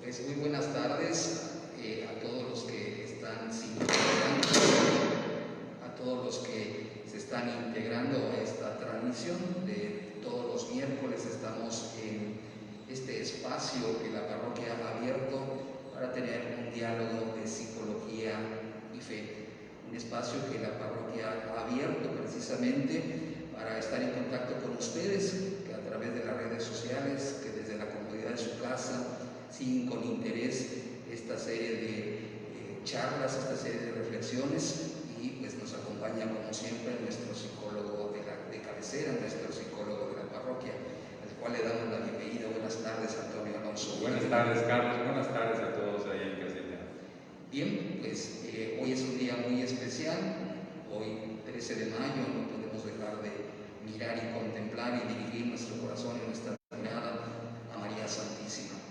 Pues muy buenas tardes a todos los que están sintonizando, a todos los que se están integrando a esta transmisión de todos los miércoles. Estamos en este espacio que la parroquia ha abierto para tener un diálogo de psicología y fe. Un espacio que la parroquia ha abierto precisamente para estar en contacto con ustedes, que a través de las redes sociales, que desde la comodidad de su casa siguen con interés esta serie de charlas, esta serie de reflexiones, y pues nos acompaña como siempre nuestro psicólogo de cabecera, nuestro psicólogo de la parroquia, al cual le damos la bienvenida. Buenas tardes, Antonio Alonso. Buenas tardes, Carlos. Buenas tardes a todos ahí en casita. Bien, pues hoy es un día muy especial. Hoy, 13 de mayo, no podemos dejar de mirar y contemplar y dirigir nuestro corazón y nuestra mirada a María Santísima.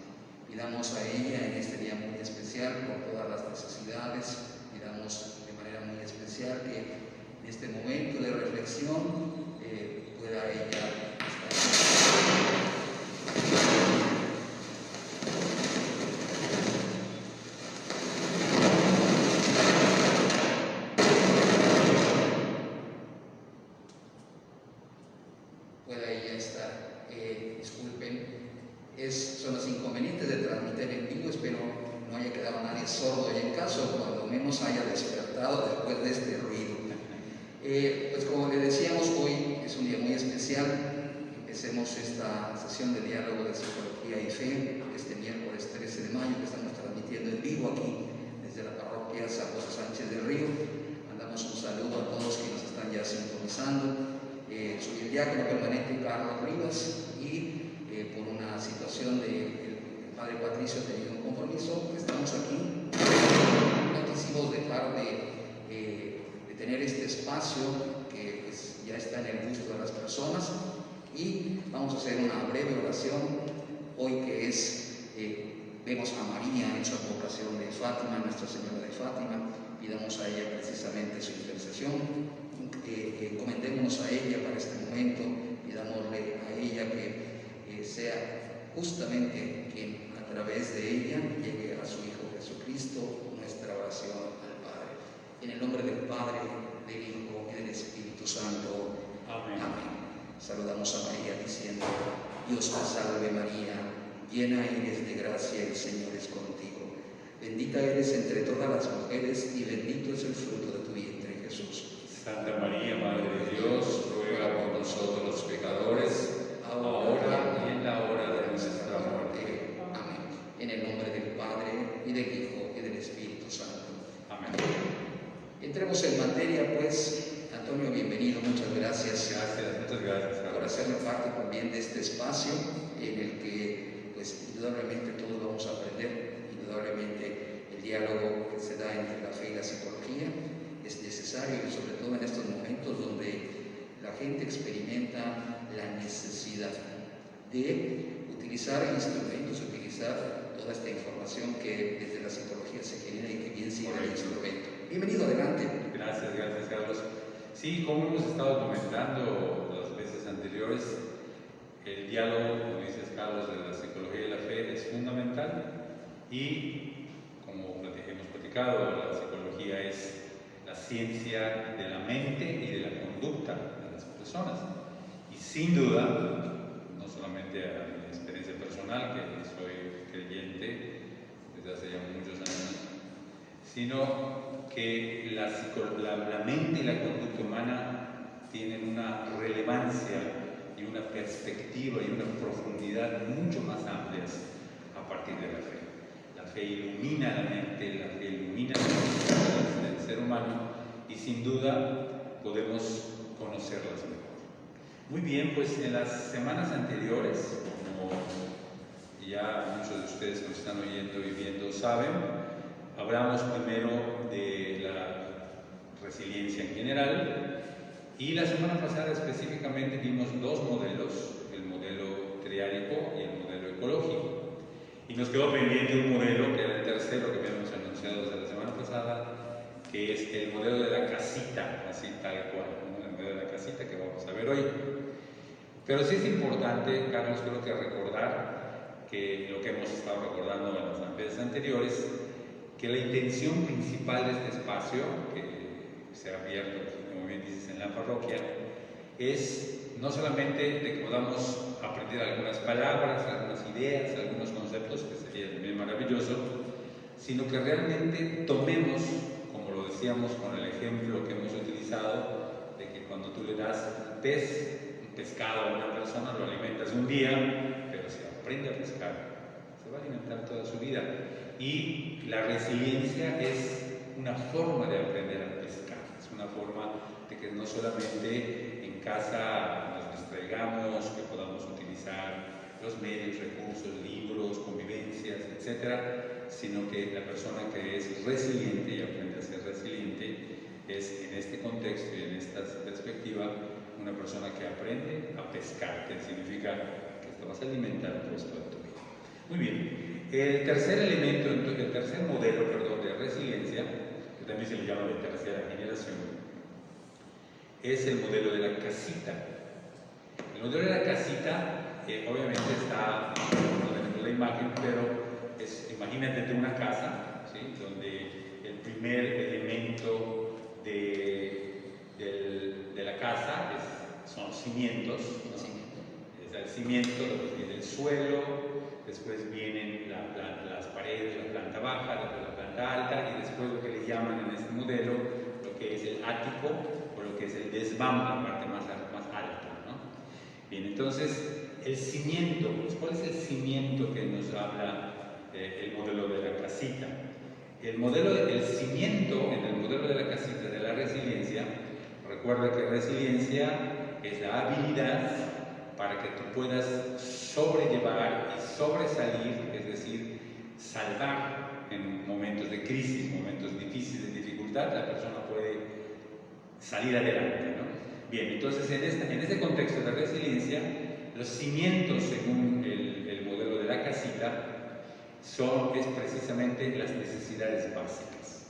Pidamos a ella en este día muy especial por todas las necesidades. Pidamos de manera muy especial que en este momento de reflexión pueda ella estar. Disculpen. Son los inconvenientes de transmitir en vivo. Espero no haya quedado nadie sordo y en caso, cuando menos haya despertado después de este ruido. Pues como le decíamos, hoy es un día muy especial. Empecemos esta sesión de diálogo de psicología y fe este miércoles 13 de mayo que estamos transmitiendo en vivo aquí desde la parroquia San José Sánchez del Río. Mandamos un saludo a todos que nos están ya sintonizando. Soy el diácono permanente Carlos Rivas y por una situación de el padre Patricio ha tenido un compromiso, estamos aquí. No quisimos dejar de tener este espacio que pues, ya está en el gusto de las personas, y vamos a hacer una breve oración hoy que es, vemos a María en su advocación de Fátima, Nuestra Señora de Fátima. Pidamos a ella precisamente su intercesión. Comentémonos a ella para este momento, pidámosle a ella que sea justamente quien a través de ella llegue a su Hijo Jesucristo nuestra oración al Padre. En el nombre del Padre, del Hijo y del Espíritu Santo. Amén. Amén. Saludamos a María diciendo: Dios te salve María, llena eres de gracia, el Señor es contigo. Bendita eres entre todas las mujeres y bendito es el fruto de tu vientre, Jesús. Santa María, Madre de Dios, ruega por nosotros los pecadores, ahora y en la hora de nuestra muerte. Amén. En el nombre del Padre, y del Hijo, y del Espíritu Santo. Amén. Entremos en materia, pues. Antonio, bienvenido, muchas gracias. Muchas gracias. Por hacerme parte también de este espacio en el que, pues, indudablemente todos vamos a aprender. Indudablemente el diálogo que se da entre la fe y la psicología es necesario, y sobre todo en estos momentos donde la gente experimenta la necesidad de utilizar instrumentos, utilizar toda esta información que desde la psicología se genera y que bien sirve el instrumento. Bienvenido, adelante. Gracias, Carlos. Sí, como hemos estado comentando las veces anteriores, el diálogo, como dices, Carlos, de la psicología y la fe es fundamental, y como hemos platicado, la psicología es la ciencia de la mente y de la conducta de las personas. Y sin duda, no solamente a mi experiencia personal, que soy creyente desde hace ya muchos años, sino que la mente y la conducta humana tienen una relevancia y una perspectiva y una profundidad mucho más amplias a partir de la fe. La fe ilumina la mente, la fe ilumina las necesidades del ser humano, y sin duda podemos conocerlas mejor. Muy bien, pues en las semanas anteriores, como ya muchos de ustedes que nos están oyendo y viendo saben, hablamos primero de la resiliencia en general, y la semana pasada específicamente vimos dos modelos, el modelo triádico y el modelo ecológico. Y nos quedó pendiente un modelo, que era el tercero que habíamos anunciado desde la semana pasada, que es el modelo de la casita, así tal cual, ¿no? El modelo de la casita que vamos a ver hoy. Pero sí es importante, Carlos, creo que recordar que lo que hemos estado recordando en las veces anteriores, que la intención principal de este espacio, que se ha abierto, como bien dices, en la parroquia, es no solamente de que podamos aprender algunas palabras, algunas ideas, algunos conceptos, que sería también maravilloso, sino que realmente tomemos, como lo decíamos con el ejemplo que hemos utilizado, de que cuando tú le das un pescado a una persona, lo alimentas un día, pero si aprende a pescar, se va a alimentar toda su vida. Y la resiliencia es una forma de aprender a pescar, es una forma de que no solamente en casa nos distraigamos, que podamos utilizar los medios, recursos, libros, convivencias, etcétera, sino que la persona que es resiliente y aprende a ser resiliente es, en este contexto y en esta perspectiva, una persona que aprende a pescar, que significa que te vas a alimentar pues toda tu vida. Muy bien. El tercer elemento, el tercer modelo, de resiliencia, que también se le llama de tercera generación, es el modelo de la casita. El modelo de la casita, obviamente está, no tenemos la imagen, pero imagínate una casa, ¿sí?, donde el primer elemento de la casa son los cimientos, ¿no? Es el cimiento, después viene el suelo, después vienen las paredes, la planta baja, después la planta alta, y después lo que le llaman en este modelo, lo que es el ático, o lo que es el desván, la parte más alta, ¿no? Bien, entonces, el cimiento, ¿cuál es el cimiento que nos habla el modelo de la casita? El cimiento en el modelo de la casita de la resiliencia, recuerda que resiliencia es la habilidad para que tú puedas sobrellevar y sobresalir, es decir, salvar en momentos de crisis, momentos difíciles, de dificultad, la persona puede salir adelante, ¿no? Bien, entonces en este contexto de resiliencia, los cimientos, según el modelo de la casita, es precisamente las necesidades básicas.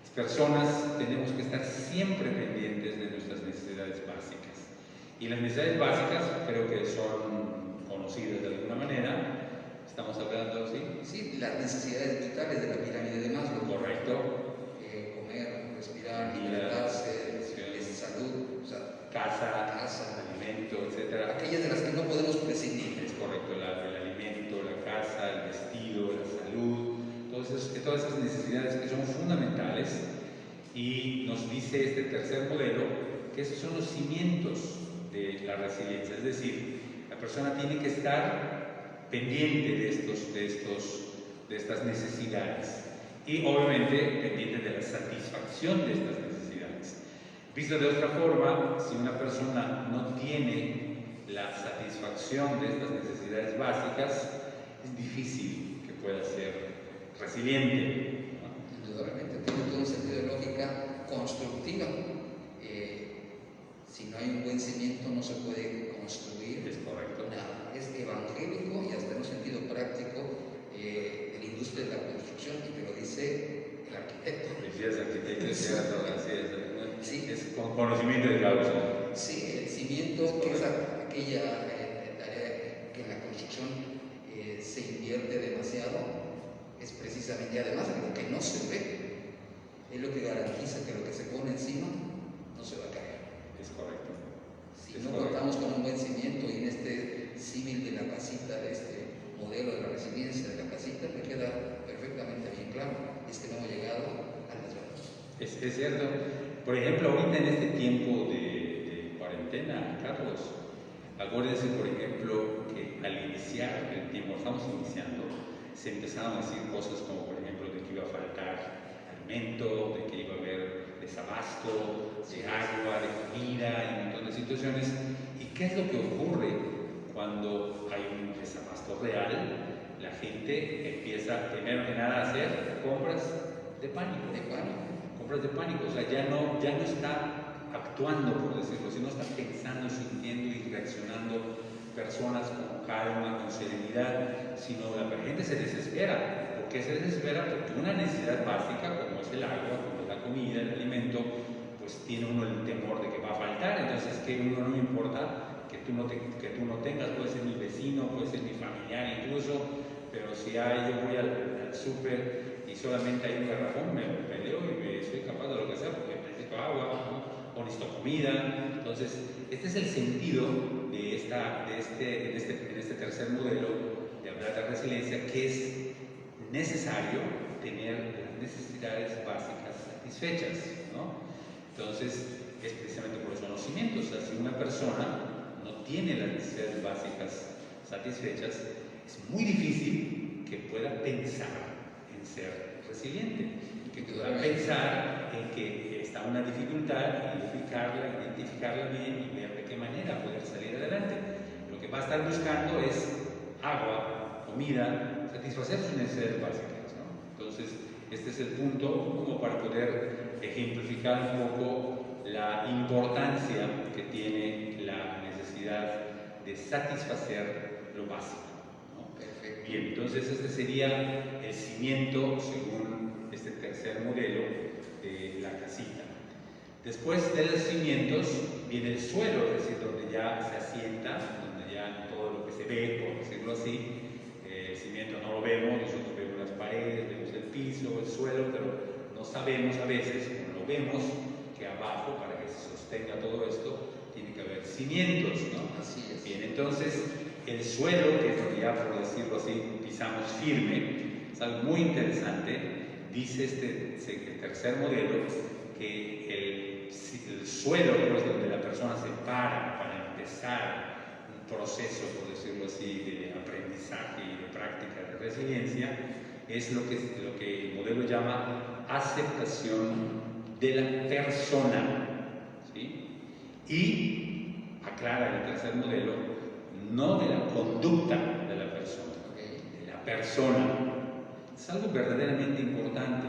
Las personas tenemos que estar siempre pendientes de nuestras necesidades básicas. Y las necesidades básicas creo que son conocidas de alguna manera. Estamos hablando, ¿sí? Sí, las necesidades vitales de la pirámide de Maslow. Correcto. Comer, respirar, alimentarse, salud, o sea, casa, alimento, etc. Aquellas de las que no podemos prescindir. Es correcto, el alimento, la casa, el vestido, la salud, todas esas necesidades que son fundamentales. Y nos dice este tercer modelo que esos son los cimientos de la resiliencia, es decir, la persona tiene que estar pendiente de estas necesidades y obviamente pendiente de la satisfacción de estas necesidades. Visto de otra forma, si una persona no tiene la satisfacción de estas necesidades básicas, es difícil que pueda ser resiliente, ¿no? Indudablemente, tiene todo un sentido de lógica constructiva. Si no hay un buen cimiento no se puede construir. Es correcto. Nada. Es evangélico y hasta en un sentido práctico de la industria de la construcción, y te lo dice el arquitecto. Decías arquitecto, sí. Es con conocimiento de causa. Sí, el cimiento, que es aquella tarea que en la construcción se invierte demasiado, es precisamente, además de lo que no se ve, es lo que garantiza que lo que se pone encima no se va a caer. Es correcto. Si no contamos con un buen cimiento, y en este símil de la casita, de este modelo de la resiliencia de la casita, me queda perfectamente bien claro, es que no hemos llegado a las manos. Es cierto. Por ejemplo, ahorita en este tiempo de cuarentena, Carlos, acuérdense, por ejemplo, que al iniciar el tiempo, estamos iniciando, se empezaron a decir cosas como, por ejemplo, de que iba a faltar alimento, de que iba a haber desabasto de agua, de comida, y un montón de situaciones. ¿Y qué es lo que ocurre cuando hay un desabasto real? La gente empieza, primero que nada, a hacer compras de pánico. Compras de pánico, o sea, ya no está actuando, por decirlo, sino está pensando, sintiendo y reaccionando personas con calma, con serenidad, sino la gente se desespera. ¿Por qué se desespera? Porque una necesidad básica, como es el agua, como es la comida, el alimento, pues tiene uno el temor de que va a faltar. Entonces, que uno no importa que tú no tengas, puede ser mi vecino, puede ser mi familiar incluso, pero si yo voy al súper y solamente hay un garrafón, me peleo y me soy capaz de lo que sea porque necesito agua, ¿no? O necesito comida. Entonces, este es el sentido de en este tercer modelo de hablar de resiliencia, que es necesario tener las necesidades básicas satisfechas, ¿no? Entonces, es precisamente por los conocimientos. O sea, si una persona no tiene las necesidades básicas satisfechas, es muy difícil que pueda pensar en ser resiliente, que pueda pensar en que está una dificultad, identificarla bien y ver de qué manera poder salir adelante. Lo que va a estar buscando es agua, comida, satisfacer sus necesidades básicas, ¿no? Entonces, este es el punto como para poder ejemplificar un poco la importancia que tiene la necesidad de satisfacer lo básico, ¿no? Perfecto. Bien, entonces este sería el cimiento según este tercer modelo de la casita. Después de los cimientos viene el suelo, es decir, donde ya se asienta, donde ya todo lo que se ve, por decirlo así, el cimiento no lo vemos, nosotros vemos las paredes, vemos el piso, el suelo, pero no sabemos a veces, como lo vemos, que abajo, para que se sostenga todo esto, tiene que haber cimientos, ¿no? Así es. Bien, entonces el suelo, que es donde ya, por decirlo así, pisamos firme, es algo muy interesante. Dice el tercer modelo que el suelo, pues, donde la persona se para empezar un proceso, por decirlo así, de aprendizaje y de práctica de resiliencia, es lo que el modelo llama aceptación de la persona, ¿sí? Y aclara el tercer modelo, no de la conducta de la persona, de la persona. Es algo verdaderamente importante,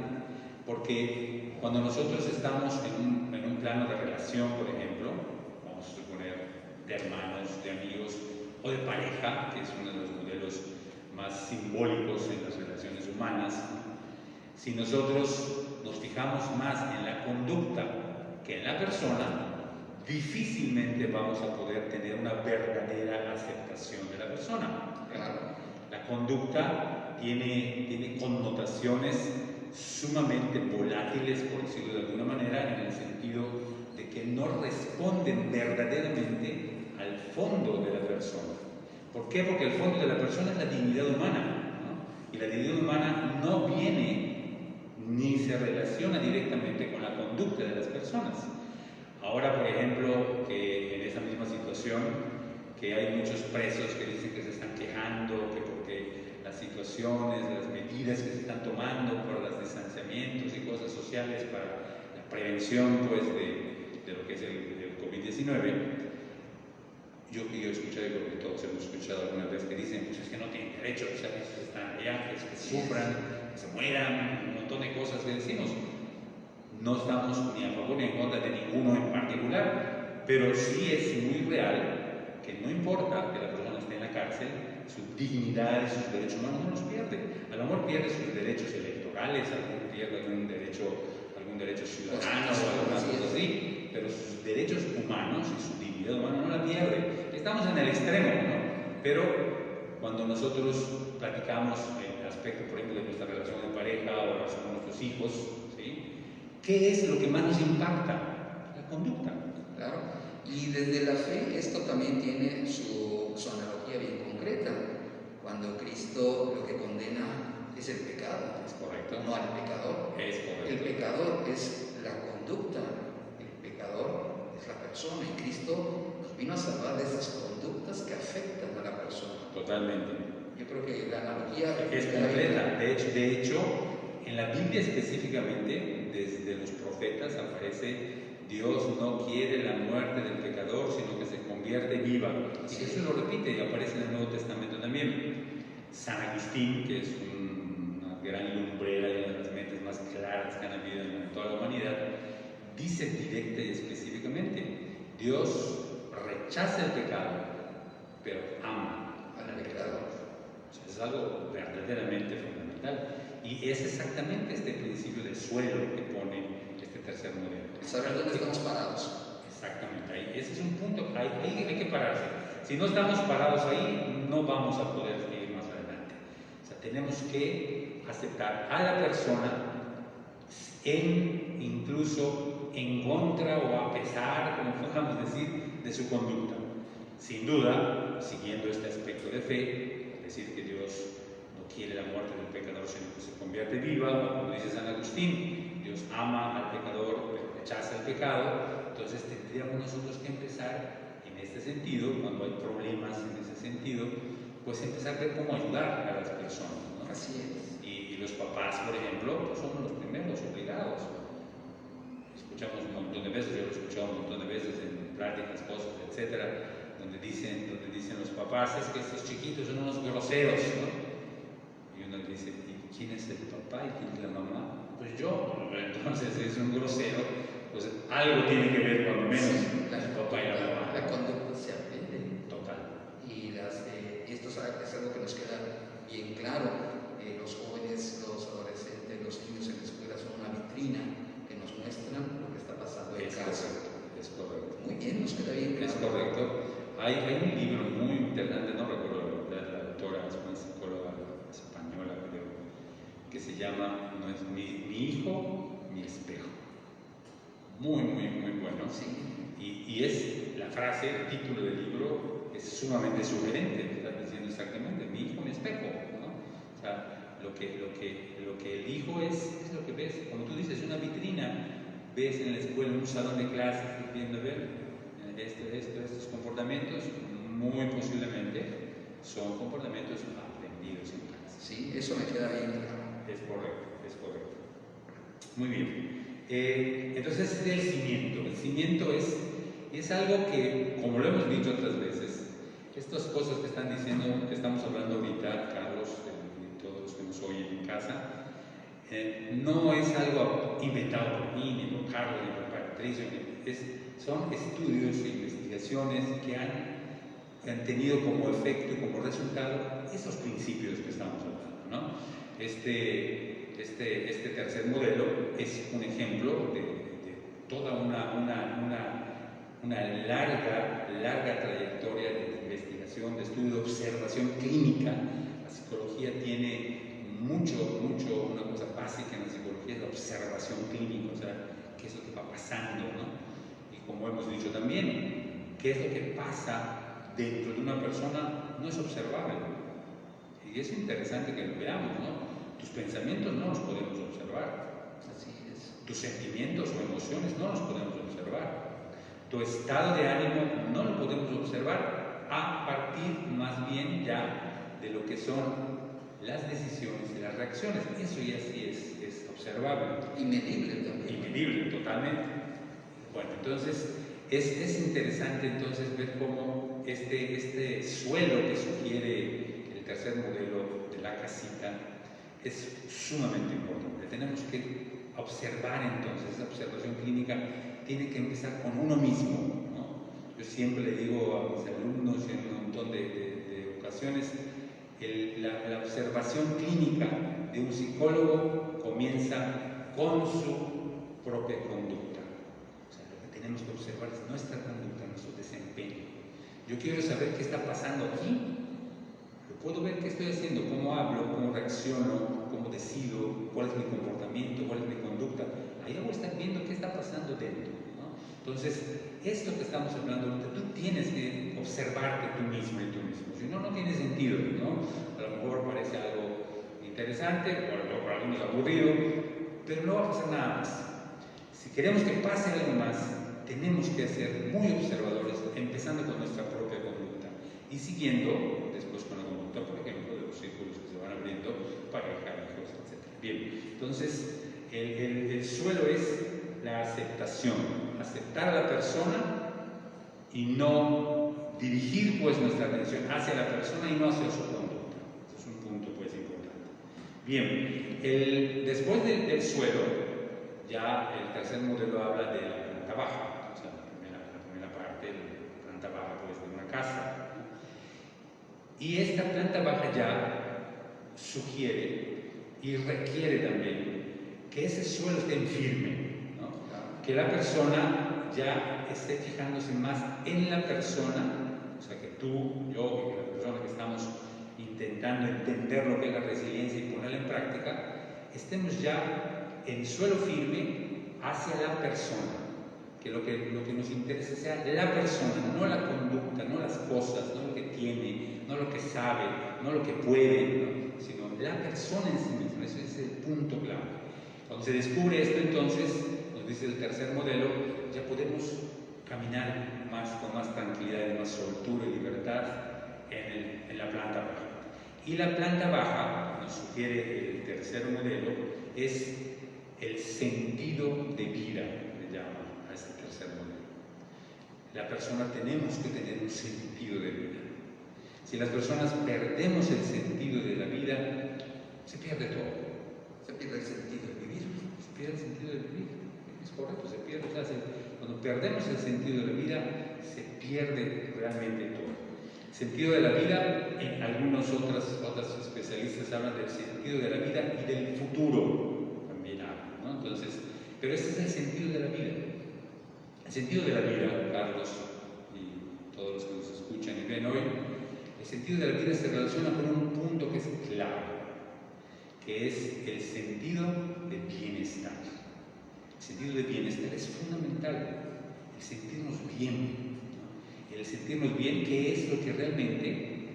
porque cuando nosotros estamos en un plano de relación, por ejemplo, vamos a suponer de hermanos, de amigos o de pareja, que es uno de los modelos más simbólicos en las relaciones humanas, si nosotros nos fijamos más en la conducta que en la persona, difícilmente vamos a poder tener una verdadera aceptación de la persona. La conducta tiene connotaciones sumamente volátiles, por decirlo de alguna manera, en el sentido de que no responden verdaderamente al fondo de la persona. ¿Por qué? Porque el fondo de la persona es la dignidad humana, ¿no? Y la dignidad humana no viene ni se relaciona directamente con la conducta de las personas. Ahora, por ejemplo, que en esa misma situación, que hay muchos presos que dicen que se están quejando, que porque las situaciones, las medidas que se están tomando por los distanciamientos y cosas sociales para la prevención, pues, de lo que es el COVID-19, yo he escuchado, y creo que todos hemos escuchado alguna vez, que dicen, pues es que no tienen derecho, o sea, que están allá, que sufran, que se mueran, un montón de cosas que decimos. No estamos ni a favor ni en contra de ninguno en particular, pero sí es muy real que no importa que la persona esté en la cárcel, su dignidad y sus derechos humanos no los pierde. A lo mejor pierde sus derechos electorales, pierde algún derecho ciudadano o alguna cosa así, pero sus derechos humanos y su dignidad humana no la pierde. Estamos en el extremo, ¿no? Pero cuando nosotros platicamos el aspecto, por ejemplo, de nuestra relación de pareja o relación con nuestros hijos, ¿sí? ¿Qué es lo que más nos impacta? La conducta. Claro. Y desde la fe esto también tiene su analogía bien concreta. Cuando Cristo lo que condena es el pecado. Es correcto. No al pecador. Es correcto. El pecador es la conducta. El pecador es la persona. Y Cristo nos vino a salvar de esas conductas que afectan a la persona. Totalmente. Yo creo que la analogía es completa. De hecho, en la Biblia específicamente, desde los profetas aparece: Dios no quiere la muerte del pecador, sino que se convierte viva. Y eso lo repite y aparece en el Nuevo Testamento también. San Agustín, que es una gran lumbrera y una de las mentes más claras que han habido en toda la humanidad, dice directa y específicamente: Dios rechaza el pecado, pero ama al pecador. O sea, es algo verdaderamente fundamental. Y es exactamente este principio del suelo que pone este tercer modelo. Saber dónde estamos parados. Exactamente, ahí. Ese es un punto, hay que pararse. Si no estamos parados ahí, no vamos a poder seguir más adelante. O sea, tenemos que aceptar a la persona incluso en contra o a pesar, como podamos decir, de su conducta. Sin duda, siguiendo este aspecto de fe, es decir, que Dios no quiere la muerte del pecador, sino que se convierte viva, como dice San Agustín, Dios ama al pecador, pero rechaza el pecado. Entonces tendríamos nosotros que empezar en este sentido, cuando hay problemas en ese sentido, pues empezar a ver cómo ayudar a las personas, ¿no? Así es. Y los papás, por ejemplo, pues somos los primeros obligados. Escuchamos un montón de veces, yo lo he escuchado un montón de veces en pláticas, cosas, etcétera, donde dicen los papás, es que estos chiquitos son unos groseros, ¿no? Y uno dice, ¿y quién es el papá y quién es la mamá? Pues yo. Entonces es un grosero, pues algo tiene que ver cuando menos Sí, el papá y la mamá. La conducta se aprende. Total. Y esto es algo que nos queda bien claro. Los jóvenes, los adolescentes, los niños en la escuela son una vitrina que nos muestran lo que está pasando en casa. Es correcto. Muy bien, nos queda bien claro. Es correcto. Hay un libro muy interesante, no recuerdo la autora, es una psicóloga española, creo, que se llama no es mi hijo, mi espejo. Muy, muy, muy bueno. Sí. Y es la frase, el título del libro es sumamente sugerente, está diciendo exactamente, mi hijo, mi espejo, ¿no? O sea, lo que el hijo es lo que ves, como tú dices, una vitrina, ves en la escuela, en un salón de clases, viendo ver estos comportamientos, muy posiblemente son comportamientos aprendidos en casa. Sí, eso me queda bien claro. Es correcto. Muy bien. Entonces, el cimiento. El cimiento es algo que, como lo hemos dicho otras veces, estas cosas que están diciendo, que estamos hablando ahorita, Carlos, y todos los que nos oyen en casa, no es algo inventado por mí, ni por Carlos, ni por Patricio, son estudios e investigaciones que han tenido como efecto y como resultado esos principios que estamos hablando, ¿no? Este tercer modelo es un ejemplo de toda una larga trayectoria de investigación, de estudio, de observación clínica. La psicología tiene una cosa básica en la psicología es la observación clínica, o sea, qué es lo que va pasando, ¿no? Y como hemos dicho también, qué es lo que pasa dentro de una persona no es observable. Y es interesante que lo veamos, ¿no? Tus pensamientos no los podemos observar. Así es. Tus sentimientos o emociones no los podemos observar. Tu estado de ánimo no lo podemos observar a partir más bien ya de lo que son las decisiones y las reacciones. Eso ya sí es observable. Y medible también. Y medible, totalmente. Bueno, entonces es interesante entonces ver cómo este suelo que sugiere el tercer modelo de la casita es sumamente importante. Tenemos que observar entonces, esa observación clínica tiene que empezar con uno mismo, ¿no? Yo siempre le digo a mis alumnos en un montón de ocasiones, la observación clínica de un psicólogo comienza con su propia conducta. O sea, lo que tenemos que observar es nuestra conducta, nuestro desempeño. Yo quiero saber qué está pasando aquí. Puedo ver qué estoy haciendo, cómo hablo, cómo reacciono, cómo decido, cuál es mi comportamiento, cuál es mi conducta. Ahí voy a estar viendo qué está pasando dentro, ¿no? Entonces, esto que estamos hablando ahorita, tú tienes que observarte tú mismo y tú mismo. Si no, no tiene sentido, ¿no? A lo mejor parece algo interesante, o a lo mejor para algunos aburrido, pero no va a pasar nada más. Si queremos que pase algo más, tenemos que ser muy observadores, empezando con nuestra propia conducta y siguiendo después con la conducta, por ejemplo, de los círculos que se van abriendo, pareja, hijos, etc. Bien, entonces el suelo es la aceptación, aceptar a la persona y no dirigir pues nuestra atención hacia la persona y no hacia su conducta. Este es un punto pues importante. Bien, después del suelo, ya el tercer modelo habla de la planta baja, o sea, la primera parte, la planta baja pues de una casa. Y esta planta baja ya sugiere y requiere también que ese suelo esté firme, ¿no? Que la persona ya esté fijándose más en la persona, o sea que tú, yo y la persona que estamos intentando intentando entender lo que es la resiliencia y ponerla en práctica, estemos ya en suelo firme hacia la persona. Que lo que nos interese sea la persona, no la conducta, no las cosas, no lo que tiene, no lo que sabe, no lo que puede, ¿no? Sino la persona en sí misma. Ese es el punto clave. Cuando se descubre esto, entonces, nos dice el tercer modelo, ya podemos caminar con más tranquilidad y más soltura y libertad en la planta baja. Y la planta baja, nos sugiere el tercer modelo, es el sentido de vida, le llama a este tercer modelo. La persona tenemos que tener un sentido de vida. Si las personas perdemos el sentido de la vida, se pierde todo. Se pierde el sentido de vivir. Se pierde el sentido de vivir. Es correcto, se pierde. O sea, cuando perdemos el sentido de la vida, se pierde realmente todo. Sentido de la vida, en algunos otros especialistas hablan del sentido de la vida y del futuro, también hablan, ¿no? Entonces, pero este es el sentido de la vida. El sentido de la vida, Carlos y todos los que nos escuchan y ven hoy, el sentido de la vida se relaciona con un punto que es clave, que es el sentido de bienestar. El sentido de bienestar es fundamental, el sentirnos bien. El sentirnos bien, que es lo que realmente,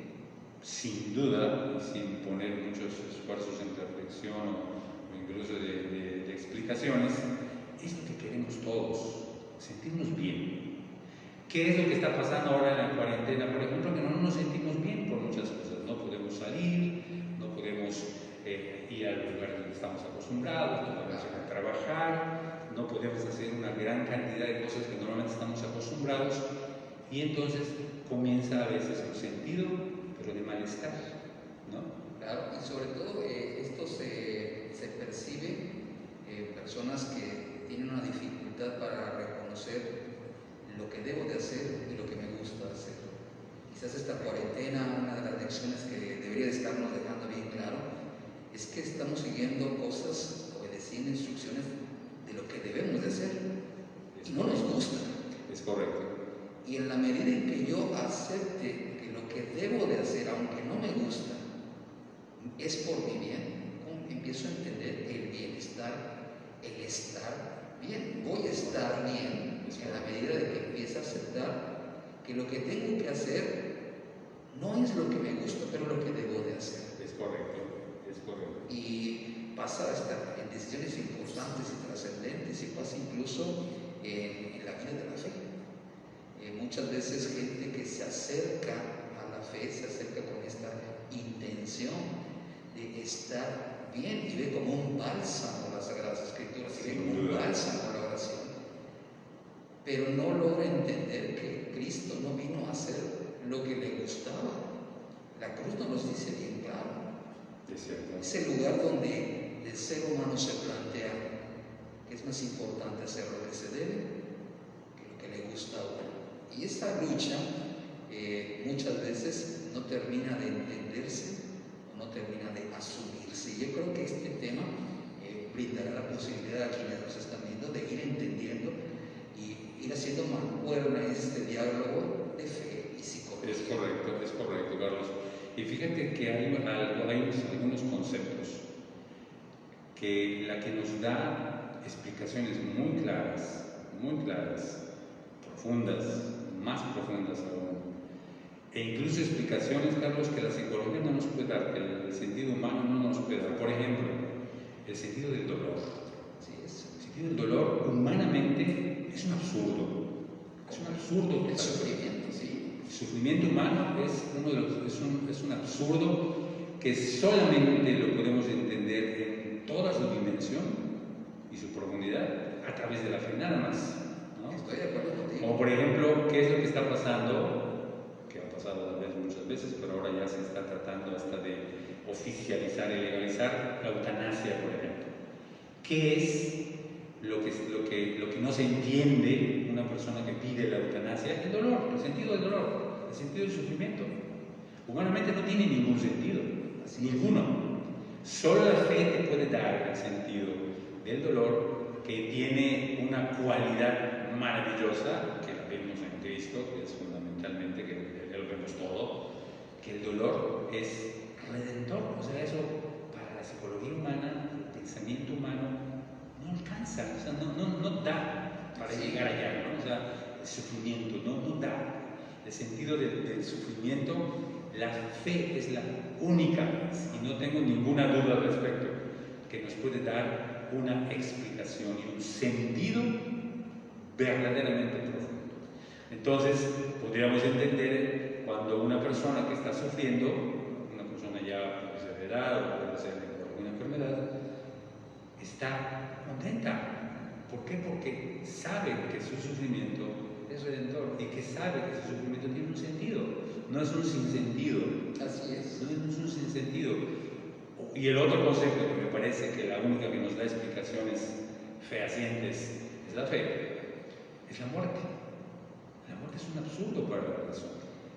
sin duda, sin poner muchos esfuerzos en reflexión o incluso de explicaciones, es lo que queremos todos, sentirnos bien. ¿Qué es lo que está pasando ahora en la cuarentena? Por ejemplo, que no nos sentimos bien por muchas cosas. No podemos salir, no podemos ir al lugar donde estamos acostumbrados, no podemos ir a trabajar, no podemos hacer una gran cantidad de cosas que normalmente estamos acostumbrados. Y entonces comienza a veces un sentido, pero de malestar, ¿no? Claro, y sobre todo esto se percibe personas que tienen una dificultad para reconocer lo que debo de hacer y lo que me gusta hacer. Quizás esta cuarentena, una de las lecciones que debería de estarnos dejando bien claro, es que estamos siguiendo cosas, obedeciendo instrucciones de lo que debemos de hacer y no nos gusta. Es correcto. Y en la medida en que yo acepte que lo que debo de hacer, aunque no me gusta, es por mi bien, empiezo a entender el bienestar, el estar bien. Voy a estar bien en la medida de que empiezo a aceptar que lo que tengo que hacer no es lo que me gusta, pero lo que debo de hacer. Es correcto, es correcto. Y pasa hasta en decisiones importantes y trascendentes, y pasa incluso en la vida de la fe. Muchas veces gente que se acerca a la fe, se acerca con esta intención de estar bien y ve como un bálsamo las Sagradas Escrituras, y ve como un bálsamo la oración, pero no logra entender que Cristo no vino a hacer lo que le gustaba. La cruz nos lo dice bien claro. Es el lugar donde el ser humano se plantea que es más importante hacer lo que se debe que lo que le gusta a uno. Y esta lucha muchas veces no termina de entenderse o no termina de asumirse. Y yo creo que este tema brindará la posibilidad a quienes nos están viendo de ir entendiendo y ir haciendo mancuerna en este diálogo de fe y psicología. Es correcto, Carlos. Y fíjate que hay algunos conceptos que la que nos da explicaciones muy claras, profundas, más profundas aún, e incluso explicaciones, Carlos, que la psicología no nos puede dar, que el sentido humano no nos puede dar. Por ejemplo, el sentido del dolor. El sentido del dolor humanamente es un absurdo. Es un absurdo. El sufrimiento, sí. El sufrimiento humano es un absurdo que solamente lo podemos entender en toda su dimensión y su profundidad a través de la fe, nada más. ¿No? Estoy de acuerdo contigo. Como por ejemplo, ¿qué es lo que está pasando? Que ha pasado muchas veces, pero ahora ya se está tratando hasta de oficializar y legalizar la eutanasia, por ejemplo. ¿Qué es lo que no se entiende una persona que pide la eutanasia? El dolor, el sentido del dolor, el sentido del sufrimiento. Humanamente no tiene ningún sentido, ninguno. Solo la fe te puede dar el sentido del dolor, que tiene una cualidad maravillosa, que la vemos en Cristo, que es fundamentalmente, que lo vemos todo, que el dolor es psicología humana, el pensamiento humano, no alcanza, o sea, no da para llegar allá, ¿no? O sea, el sufrimiento no da. El sentido del sufrimiento, la fe es la única, y no tengo ninguna duda al respecto, que nos puede dar una explicación y un sentido verdaderamente profundo. Entonces, podríamos entender cuando una persona que está sufriendo, una persona ya puede ser de edad o puede ser por alguna enfermedad, está contenta. ¿Por qué? Porque sabe que su sufrimiento es redentor y que sabe que su sufrimiento tiene un sentido, no es un sinsentido. Así es. No es un sinsentido. Y el otro concepto que me parece que la única que nos da explicaciones fehacientes es la fe, es la muerte. La muerte es un absurdo para la razón.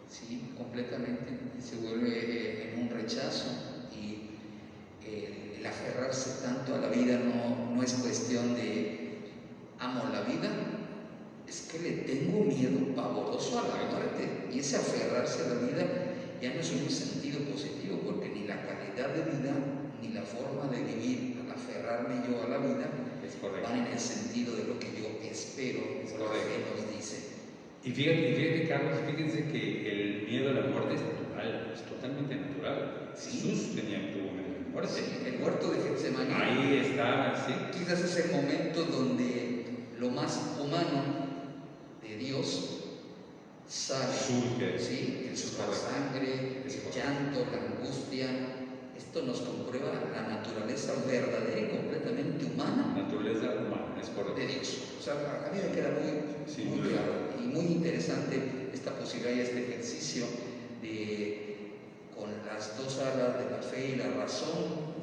Sí, completamente. Se vuelve en un rechazo y el aferrarse tanto a la vida no es cuestión de amo la vida, es que le tengo miedo pavoroso a la muerte. Y ese aferrarse a la vida ya no es un sentido positivo, porque ni la calidad de vida ni la forma de vivir al aferrarme yo a la vida van en el sentido de lo que yo espero, por lo que nos dice. Y fíjate, Carlos, fíjense que el miedo a la muerte es natural, es totalmente natural. Sí. Jesús tuvo miedo a la muerte. Sí, el huerto de Getsemaní. Ahí está, sí. Quizás es el momento donde lo más humano de Dios sale. Surge. Sí, el sudar sangre, el llanto, la angustia. Esto nos comprueba la naturaleza verdadera y completamente humana. Naturaleza humana, es correcto. De Dios. O sea, a mí me queda muy claro y muy interesante esta posibilidad y este ejercicio de, con las dos alas de la fe y la razón,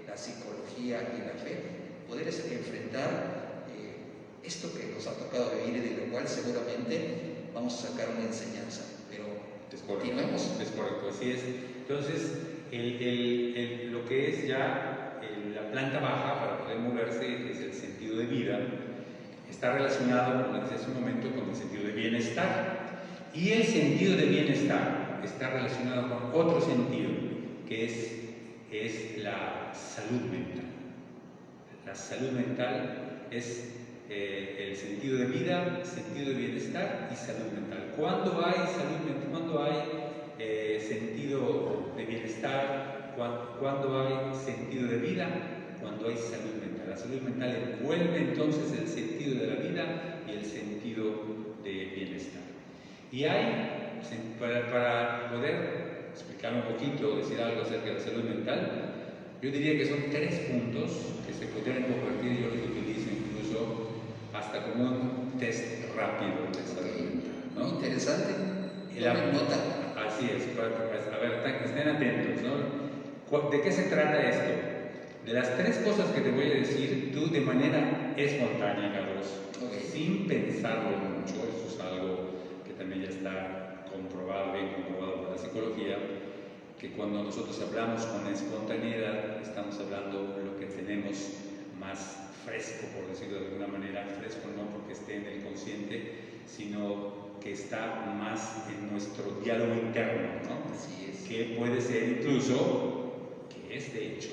la psicología y la fe, poder enfrentar esto que nos ha tocado vivir y de lo cual seguramente vamos a sacar una enseñanza. Pero continuemos. Es correcto, así es. Entonces, lo que es ya la planta baja para poder moverse, que es el sentido de vida, está relacionado, como decía hace un momento, con el sentido de bienestar. Y el sentido de bienestar está relacionado con otro sentido, que es la salud mental. La salud mental es el sentido de vida, sentido de bienestar y salud mental. ¿Cuándo hay salud mental? ¿Cuándo hay sentido de bienestar? ¿Cuándo hay sentido de vida? Cuando hay salud mental. La salud mental envuelve entonces el sentido de la vida y el sentido de bienestar. Y hay, para poder explicar un poquito, decir algo acerca de la salud mental, yo diría que son 3 puntos que se podrían convertir, yo los utilizo incluso hasta como un test rápido de salud mental, ¿no? Muy interesante. Tomen nota. Así es, a ver, estén atentos, ¿no? ¿De qué se trata esto? De las 3 cosas que te voy a decir, tú de manera espontánea, Carlos, sin pensarlo mucho, eso es algo que también ya está comprobado, bien comprobado por la psicología, que cuando nosotros hablamos con espontaneidad, estamos hablando lo que tenemos más fresco, por decirlo de alguna manera, fresco no porque esté en el consciente, sino que está más en nuestro diálogo interno, ¿no? Así es. Que puede ser incluso, que es de hecho,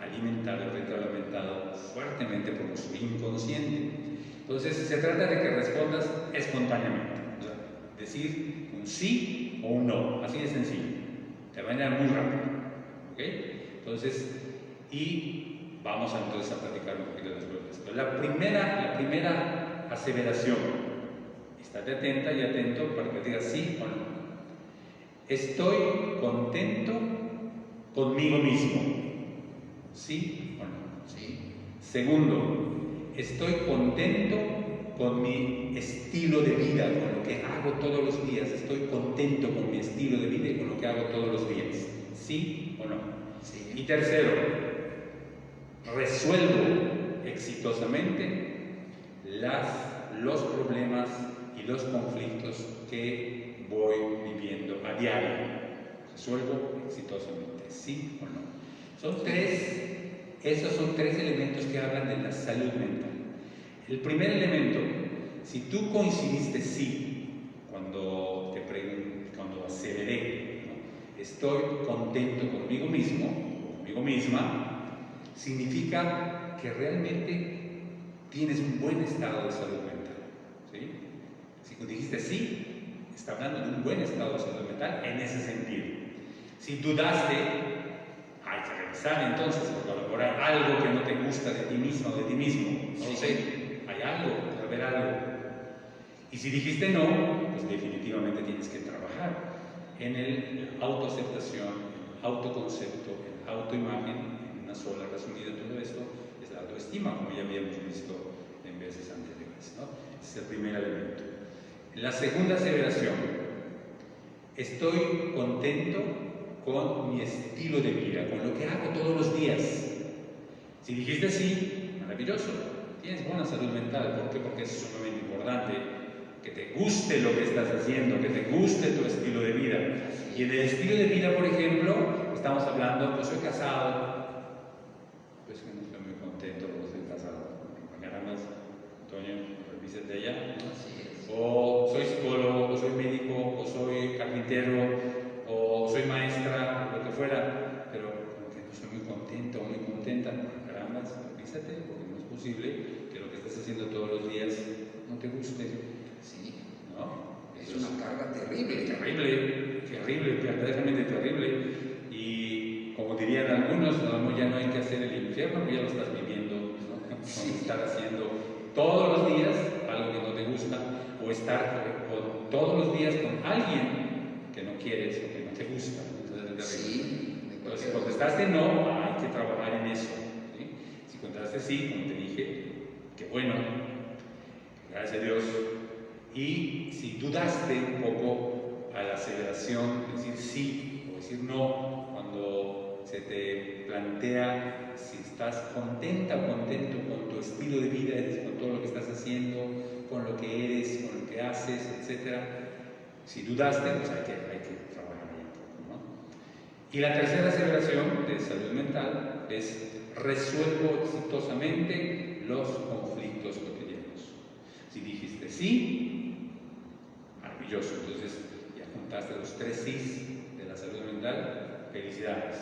alimentado y retroalimentado fuertemente por nuestro inconsciente. Entonces, se trata de que respondas espontáneamente, o sea, decir un sí o un no, así de sencillo, de manera muy rápida, ¿ok? Entonces, y vamos entonces a platicar un poquito después de esto. La primera aseveración, estate atenta y atento para que digas sí o no. Estoy contento conmigo mismo. ¿Sí o no? Sí. Segundo, estoy contento con mi estilo de vida, con lo que hago todos los días. Estoy contento con mi estilo de vida y con lo que hago todos los días. ¿Sí o no? Sí. Y tercero, resuelvo exitosamente los problemas y los conflictos que voy viviendo a diario. Resuelvo exitosamente. ¿Sí o no? Esos son 3 elementos que hablan de la salud mental. El primer elemento, si tú coincidiste sí, cuando aseveré, ¿no? Estoy contento conmigo mismo, conmigo misma, significa que realmente tienes un buen estado de salud mental. ¿Sí? Si dijiste sí, está hablando de un buen estado de salud mental en ese sentido. Si dudaste, hay que revisar entonces, porque a lo mejor hay algo que no te gusta de ti mismo o de ti mismo. No sé, hay algo, puede haber algo. Y si dijiste no, pues definitivamente tienes que trabajar en la autoaceptación, en el autoconcepto, en la autoimagen, en una sola resumida todo esto, es la autoestima, como ya habíamos visto en veces anteriores, ¿no? Ese es el primer elemento. La segunda aseveración: estoy contento con mi estilo de vida, con lo que hago todos los días. Si dijiste sí, maravilloso, tienes buena salud mental. ¿Por qué? Porque es sumamente importante que te guste lo que estás haciendo, que te guste tu estilo de vida. Y en el estilo de vida, por ejemplo, estamos hablando, pues soy casado, pues que no estoy muy contento porque soy casado. Caramba, Antonio, revísate allá. O soy psicólogo, o soy médico, o soy carpintero, o soy maestra, lo que fuera, pero como que no estoy muy contento o muy contenta. Caramba, revísate, porque no es posible que lo que estás haciendo todos los días no te guste. Sí, ¿No? es una carga terrible. Terrible, verdaderamente terrible. Y como dirían algunos, no, ya no hay que hacer el infierno, porque ya lo estás viviendo, ¿no? Con estar haciendo todos los días algo que no te gusta, o estar todos los días con alguien que no quieres o que no te gusta. Entonces, sí, entonces, si contestaste no, hay que trabajar en eso. ¿Sí? Si contestaste sí, como te dije, qué bueno, gracias a Dios. Y si dudaste un poco a la aseveración, decir sí o decir no, cuando se te plantea si estás contenta o contento con tu estilo de vida, con todo lo que estás haciendo, con lo que eres, con lo que haces, etc. Si dudaste, pues hay que trabajar ahí un poco, ¿no? Y la tercera aseveración de salud mental es: resuelvo exitosamente los conflictos cotidianos. Si dijiste sí, maravilloso, entonces ya juntaste los 3 sís de la salud mental, felicidades.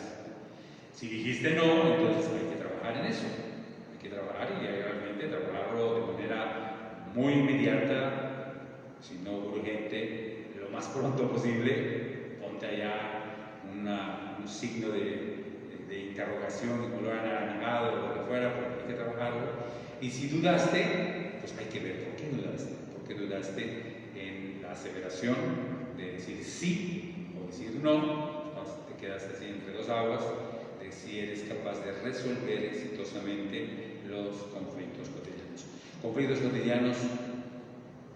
Si dijiste no, entonces hay que trabajar en eso, hay que trabajar y realmente trabajarlo de manera muy inmediata, si no urgente, lo más pronto posible. Ponte allá un signo de interrogación y color anaranjado o lo que fuera, porque hay que trabajarlo. Y si dudaste, pues hay que ver por qué dudaste. ¿Por qué dudaste en la aseveración de decir sí o decir no? Entonces te quedaste así entre dos aguas, de si eres capaz de resolver exitosamente los conflictos cotidianos. Conflictos cotidianos,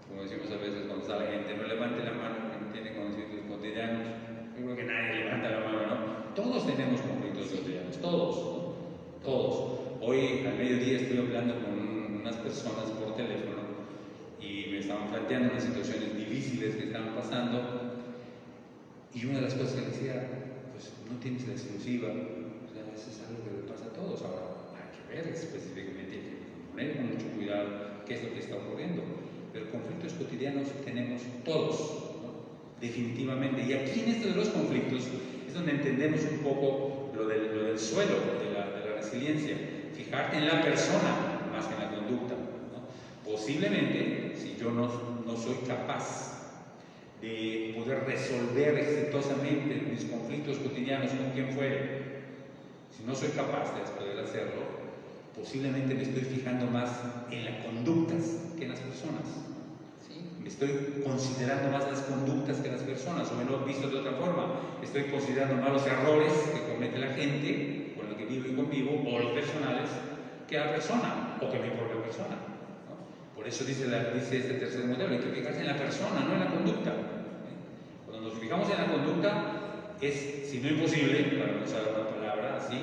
como decimos a veces cuando está la gente, no levante la mano que no tiene conflictos cotidianos. Yo creo que nadie levanta la mano, ¿no? Todos tenemos conflictos cotidianos, todos, ¿no? Todos. Hoy al mediodía estoy hablando con unas personas por teléfono y me estaban planteando unas situaciones difíciles que estaban pasando, y una de las cosas que decía, pues no tienes la exclusiva, o sea, eso es algo que le pasa a todos. Ahora hay que ver específicamente, hay que poner con mucho cuidado qué es lo que está ocurriendo, pero conflictos cotidianos tenemos todos, ¿no? Definitivamente. Y aquí en esto de los conflictos es donde entendemos un poco lo del suelo, de la resiliencia. Fijarte en la persona más que en la conducta, ¿no? Posiblemente, si yo no soy capaz de poder resolver exitosamente mis conflictos cotidianos con quien fuere, si no soy capaz de poder hacerlo, posiblemente me estoy fijando más en las conductas que en las personas. ¿Sí? Me estoy considerando más las conductas que las personas, o me lo he visto de otra forma, estoy considerando más los errores que comete la gente con la que vivo y convivo, o los personales, que a la persona, o que mi propia persona, ¿no? Por eso dice este tercer modelo, hay que fijarse en la persona, no en la conducta. Cuando nos fijamos en la conducta, es, si no imposible, para no usar una palabra así,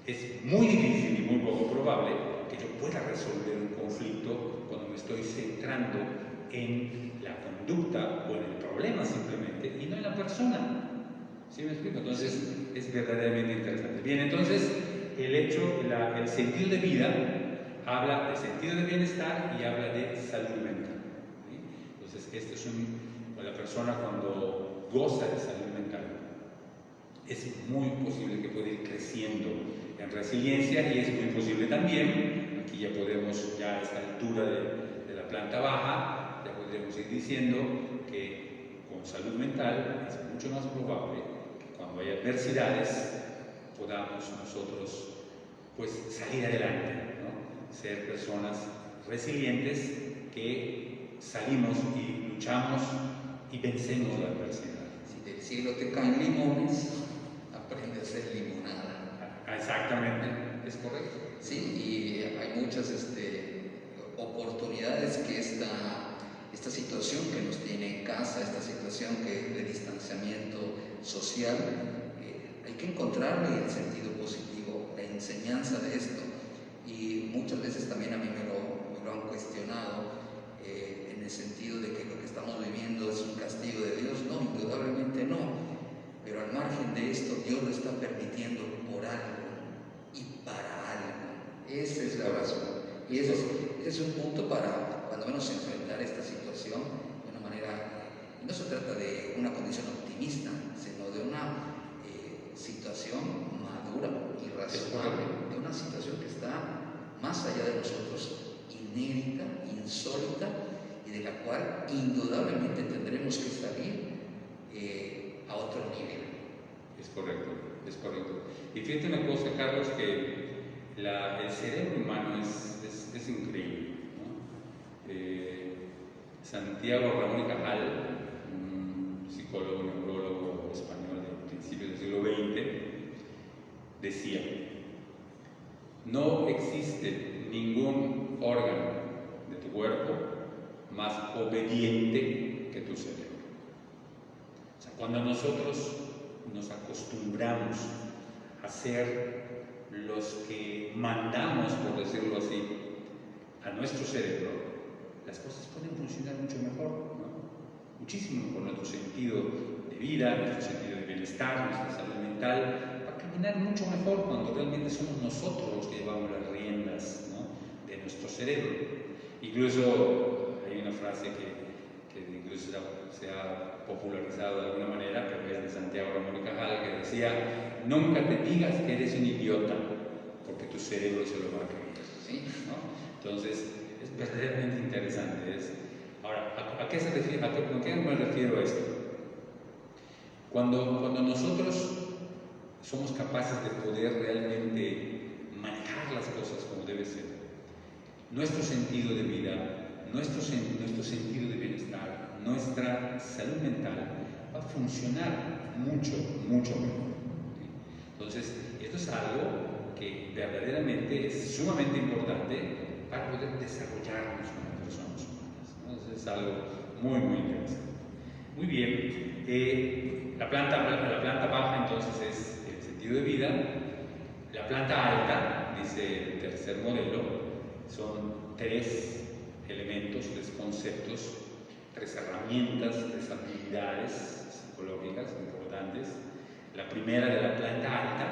es muy difícil y muy poco probable que yo pueda resolver un conflicto cuando me estoy centrando en la conducta o en el problema simplemente, y no en la persona. ¿Sí me explico? Entonces es verdaderamente interesante. Bien, entonces el sentido de vida habla de sentido de bienestar y habla de salud mental. ¿Sí? Entonces la persona cuando goza de salud mental es muy posible que pueda ir creciendo en resiliencia, y es muy posible también, aquí ya podemos, ya a esta altura de la planta baja, ya podríamos ir diciendo que con salud mental es mucho más probable que cuando hay adversidades podamos nosotros pues salir adelante, ¿no? Ser personas resilientes que salimos y luchamos y vencemos la adversidad. Si del cielo te caen limones, aprende a hacer limonada. Exactamente, es correcto. Sí, y hay muchas oportunidades que esta situación que nos tiene en casa, esta situación de distanciamiento social, hay que encontrarle el sentido positivo, la enseñanza de esto. Y muchas veces también a mí me lo han cuestionado, en el sentido de que lo que estamos viviendo es un castigo de Dios. No, indudablemente no, pero al margen de esto, Dios lo está permitiendo por algo y para algo. Esa es la razón, y ese es un punto para cuando menos enfrentar esta situación de una manera, y no se trata de una condición optimista, sino de una situación madura y razonable, de una situación que está más allá de nosotros, inédita, insólita, y de la cual indudablemente tendremos que salir a otro nivel. Es correcto, es correcto. Y fíjate una cosa, Carlos, que el cerebro humano es increíble, ¿no? Santiago Ramón y Cajal, un psicólogo, neurólogo español de principios del siglo XX, decía: no existe ningún órgano de tu cuerpo más obediente que tu cerebro. O sea, cuando nosotros nos acostumbramos a ser los que mandamos, por decirlo así, a nuestro cerebro, las cosas pueden funcionar mucho mejor, ¿no? Muchísimo mejor. Nuestro sentido de vida, nuestro sentido de bienestar, nuestra salud mental va a caminar mucho mejor cuando realmente somos nosotros los que llevamos las riendas, ¿no?, de nuestro cerebro. Incluso hay una frase que incluso se ha popularizado de alguna manera, pero es de Santiago Ramón y Cajal, que decía: nunca te digas que eres un idiota, porque tu cerebro se lo va a creer, ¿sí? ¿No? Entonces, es verdaderamente interesante. Ahora, ¿a qué se refiere? ¿Con qué me refiero a esto? Cuando nosotros somos capaces de poder realmente manejar las cosas como debe ser, nuestro sentido de vida, nuestro sentido de bienestar, nuestra salud mental va a funcionar mucho, mucho mejor. Entonces, esto es algo que verdaderamente es sumamente importante para poder desarrollarnos como personas humanas, ¿no? Entonces, es algo muy, muy interesante. Muy bien, la planta baja entonces es el sentido de vida. La planta alta, dice el tercer modelo, son 3 elementos, 3 conceptos, 3 herramientas, 3 habilidades psicológicas importantes. La primera de la planta alta,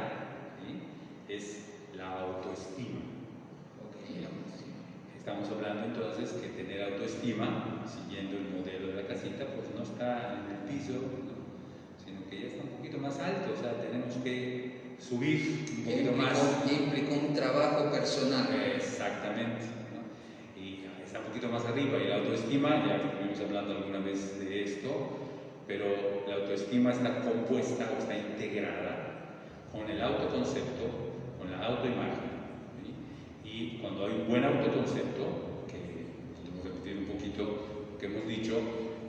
¿sí?, es la autoestima. Estamos hablando entonces que tener autoestima, siguiendo el modelo de la casita, pues no está en el piso, ¿no?, sino que ya está un poquito más alto. O sea, tenemos que subir un poquito más. Implica un trabajo personal. Exactamente, ¿no? Y está un poquito más arriba. Y la autoestima, ya estuvimos hablando alguna vez de esto, pero la autoestima está compuesta o está integrada con el autoconcepto, con la autoimagen. Y cuando hay un buen autoconcepto, que podemos repetir un poquito lo que hemos dicho,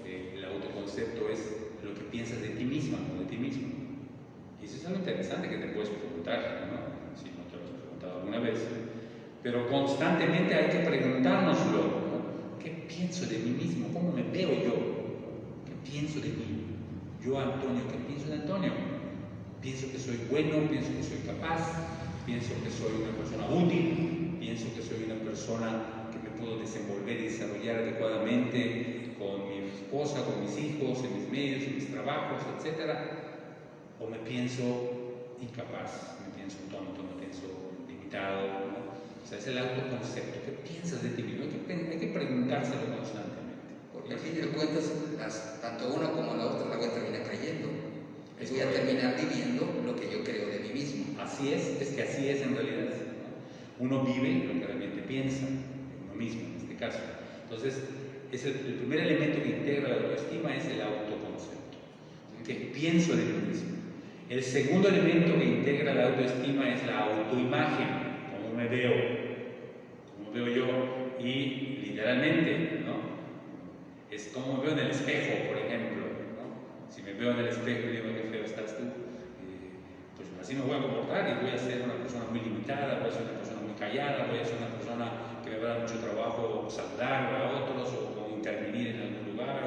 el autoconcepto es lo que piensas de ti misma o de ti mismo. Y eso es algo interesante que te puedes preguntar, ¿no?, si no te lo has preguntado alguna vez. Pero constantemente hay que preguntárnoslo, ¿no? ¿Qué pienso de mí mismo? ¿Cómo me veo yo? ¿Qué pienso de mí? Yo, Antonio, ¿qué pienso de Antonio? Pienso que soy bueno, pienso que soy capaz, pienso que soy una persona útil, pienso que soy una persona que me puedo desenvolver y desarrollar adecuadamente con mi esposa, con mis hijos, en mis medios, en mis trabajos, etc. O me pienso incapaz, me pienso tonto, me pienso limitado, ¿no? O sea, es el autoconcepto. ¿Qué piensas de ti mismo? Hay que preguntárselo constantemente. Porque al fin de cuentas, tanto una como la otra la voy a terminar creyendo. Y voy a terminar viviendo lo que yo creo de mí mismo. Así es que así es en realidad, ¿no? Uno vive lo que realmente piensa de uno mismo, en este caso. Entonces, el primer elemento que integra la autoestima es el autoconcepto, que pienso de mí mismo. El segundo elemento que integra la autoestima es la autoimagen, cómo me veo yo, y literalmente, ¿no? Es cómo me veo en el espejo, por ejemplo, ¿no? Si me veo en el espejo y digo, qué feo estás tú, pues así me voy a comportar y voy a ser una persona muy limitada, voy a ser una persona muy callada, voy a ser una persona que me va a dar mucho trabajo saludar a otros o intervenir en algún lugar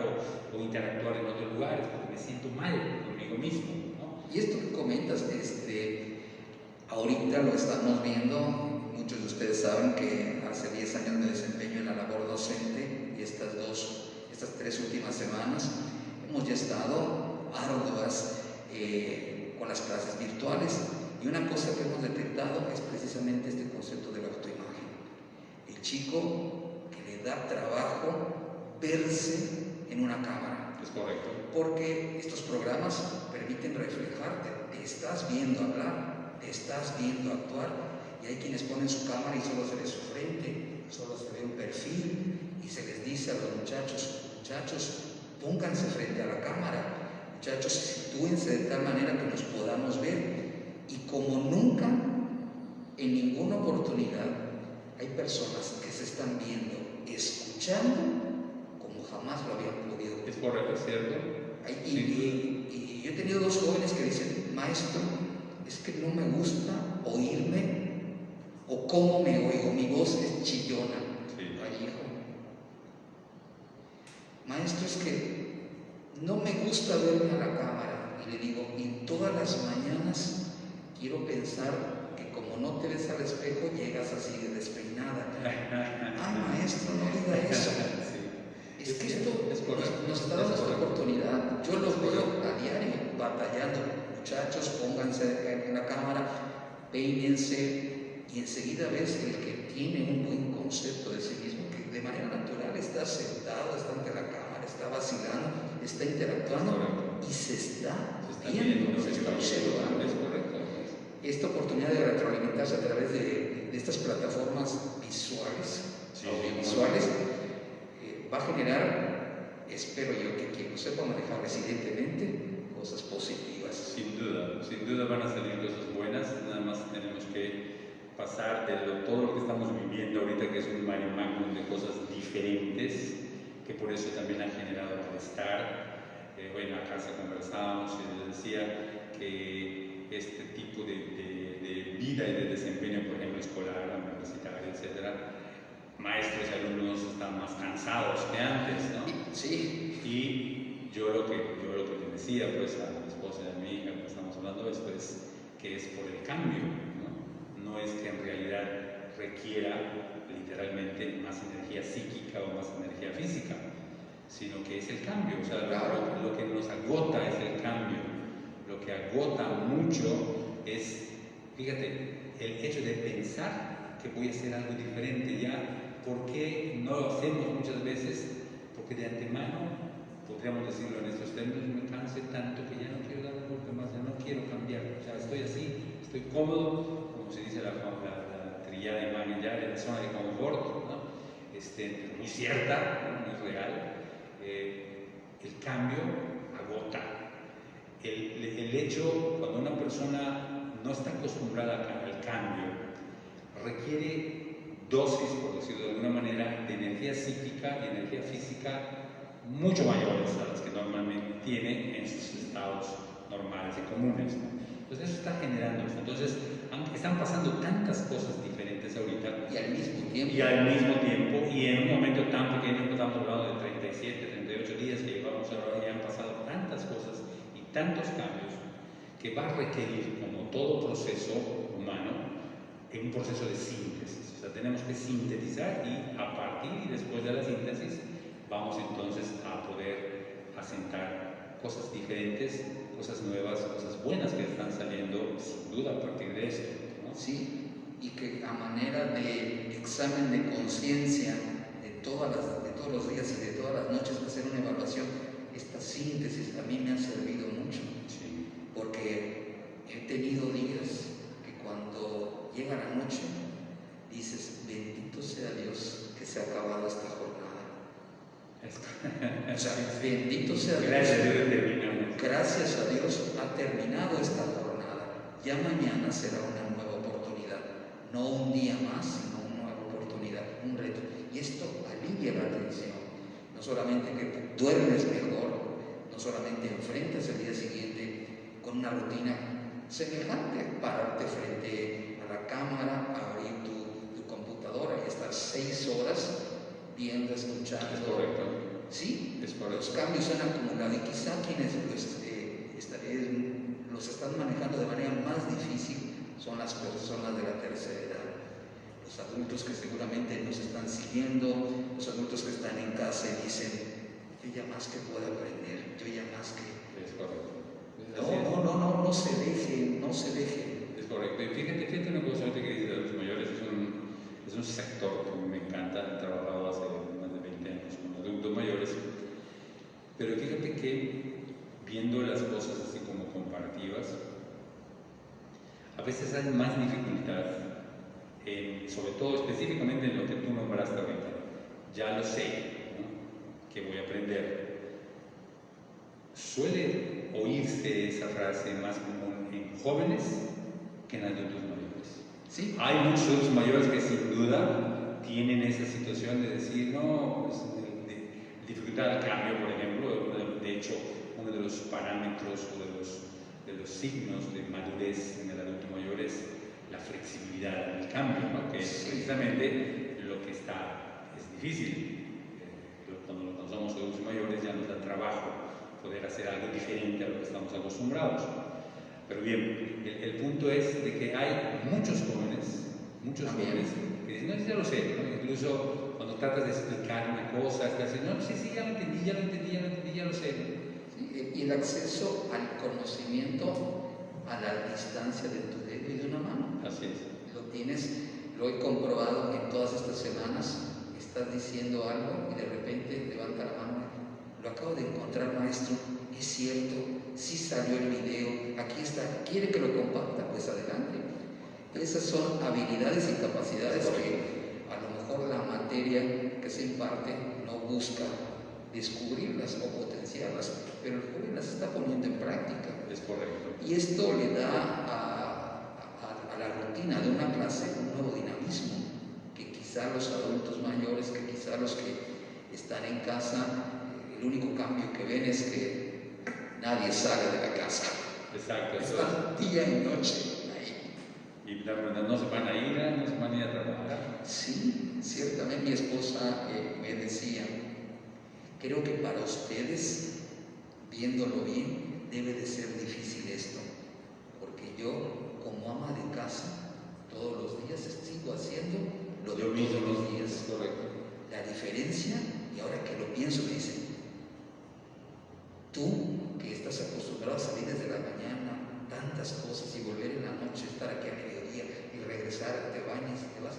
o interactuar en otros lugares porque me siento mal conmigo mismo, ¿no? Y esto que comentas, ahorita lo estamos viendo, muchos de ustedes saben que hace 10 años me desempeño en la labor docente y estas 3 últimas semanas hemos ya estado arduas con las clases virtuales, y una cosa que hemos detectado es precisamente este concepto de la autoimagen. El chico que le da trabajo verse en una cámara. Es correcto. Porque estos programas permiten reflejarte, te estás viendo hablar, te estás viendo actuar, y hay quienes ponen su cámara y solo se ve su frente, solo se ve un perfil, y se les dice a los muchachos, pónganse frente a la cámara, muchachos, sitúense de tal manera que nos podamos ver. Y como nunca, en ninguna oportunidad, hay personas que se están viendo, escuchando, como jamás lo habían podido. Es correcto, es cierto. Y yo he tenido 2 jóvenes que dicen, maestro, es que no me gusta oírme o cómo me oigo, mi voz es chillona. Sí. Ay, hijo. Maestro, es que no me gusta verme a la cámara. Y le digo, y todas las mañanas quiero pensar que como no te ves al espejo, llegas así de despeinada. Ay, maestro, no diga eso. Es que esto nos está dando esta oportunidad. Yo los veo a diario batallando. Muchachos, pónganse en la cámara, peínense, y enseguida ves el que tiene un buen concepto de sí mismo, que de manera natural está sentado, está ante la cámara, está vacilando, está interactuando y se está viendo, se está observando. Es correcto. Esta oportunidad de retroalimentarse a través de estas plataformas visuales, audiovisuales, va a generar, espero yo, que quien lo sepa manejar resilientemente, cosas positivas. Sin duda van a salir cosas buenas, nada más tenemos que pasar de todo lo que estamos viviendo ahorita, que es un mare magnum de cosas diferentes, que por eso también ha generado malestar. Hoy en la casa conversábamos y les decía que este tipo de vida y de desempeño, por ejemplo, escolar, universitario, etcétera, maestros y alumnos están más cansados que antes, ¿no? Sí. Y yo lo que le decía pues a mi esposa y a mi hija, que estamos hablando de esto, es que es por el cambio, ¿no? No es que en realidad requiera literalmente más energía psíquica o más energía física, sino que es el cambio. O sea, lo que nos agota es el cambio. Lo que agota mucho es, fíjate, el hecho de pensar que voy a hacer algo diferente ya. ¿Por qué no lo hacemos muchas veces? Porque de antemano, podríamos decirlo en estos términos, me cansé tanto que ya no quiero dar un golpe más, ya no quiero cambiar. O sea, estoy así, estoy cómodo, como se dice la trillada imagen ya, en la zona de confort, ¿no? Muy cierta, ¿no? Muy real. El cambio agota. El hecho, cuando una persona no está acostumbrada al cambio, requiere dosis, por decirlo de alguna manera, de energía psíquica y energía física mucho mayores a las que normalmente tiene en sus estados normales y comunes, ¿no? Entonces eso está generando esto. Entonces están pasando tantas cosas diferentes ahorita. Y al mismo tiempo. Y en un momento tan pequeño, que estamos hablando de 37, 38 días que llevamos ahora, ya han pasado tantas cosas y tantos cambios que va a requerir, como todo proceso humano, un proceso de síntesis. O sea, tenemos que sintetizar y a partir y después de la síntesis vamos entonces a poder asentar cosas diferentes, cosas nuevas, cosas buenas que están saliendo sin duda a partir de esto, ¿no? Sí, y que a manera de examen de conciencia de todos los días y de todas las noches hacer una evaluación, esta síntesis a mí me ha servido mucho. Sí. porque he tenido días que cuando llega la noche dices, bendito sea Dios que se ha acabado esta jornada. O sea, bendito sea Dios. Gracias a Dios ha terminado esta jornada. Ya mañana será una nueva oportunidad. No un día más, sino una nueva oportunidad, un reto. Y esto alivia la tensión. No solamente que duermes mejor, no solamente enfrentas el día siguiente con una rutina semejante, pararte frente a la cámara, abrir tu computadora y estar 6 horas viendo, escuchando. Es correcto. Sí, es correcto. Los cambios se han acumulado y quizá quienes los están manejando de manera más difícil son las personas de la tercera edad. Los adultos que seguramente nos están siguiendo, los adultos que están en casa y dicen, yo ya más que puedo aprender, yo ya más que... Es correcto. No se dejen. Es correcto. Y fíjate una cosa, ahorita que dices de los mayores, es un sector que me encanta. He trabajado hace más de 20 años con adultos mayores, pero fíjate que viendo las cosas así como comparativas, a veces hay más dificultad, sobre todo específicamente en lo que tú nombraste ahorita. Ya lo sé, ¿no? Que voy a aprender. Suele oírse esa frase más común en jóvenes que en adultos mayores. ¿Sí? Hay muchos adultos mayores que sin duda tienen esa situación de decir, no, pues, de dificultad al cambio, por ejemplo. De hecho, uno de los parámetros o de los signos de madurez en el adulto mayor es la flexibilidad en el cambio, ¿no? Que es precisamente lo que es difícil. Cuando somos adultos mayores ya nos da trabajo poder hacer algo diferente a lo que estamos acostumbrados. Pero bien, el punto es de que hay muchos jóvenes que dicen, no, ya lo sé, ¿no? Incluso cuando tratas de explicar una cosa, estás diciendo, no, sí, ya lo entendí, ya lo sé. Sí, y el acceso al conocimiento a la distancia de tu dedo y de una mano. Así es. Lo tienes, lo he comprobado en todas estas semanas, estás diciendo algo y de repente levanta la mano. Lo acabo de encontrar, maestro, es cierto, sí salió el video, aquí está, ¿quiere que lo comparta? Pues adelante. Esas son habilidades y capacidades que a lo mejor la materia que se imparte no busca descubrirlas o potenciarlas, pero el joven las está poniendo en práctica. Es correcto. Y esto le da a la rutina de una clase un nuevo dinamismo, que quizá los adultos mayores, que quizá los que están en casa, el único cambio que ven es que nadie sale de la casa. Exacto. Están día y noche ahí. Y la verdad, no se van a ir a trabajar. Sí, ciertamente mi esposa me decía, creo que para ustedes, viéndolo bien, debe de ser difícil esto, porque yo, como ama de casa, todos los días sigo haciendo lo de todos los días. Correcto. La diferencia, y ahora que lo pienso, me dicen, tú que estás acostumbrado a salir desde la mañana, tantas cosas, y volver en la noche, estar aquí a mediodía y regresar, te bañas, te vas,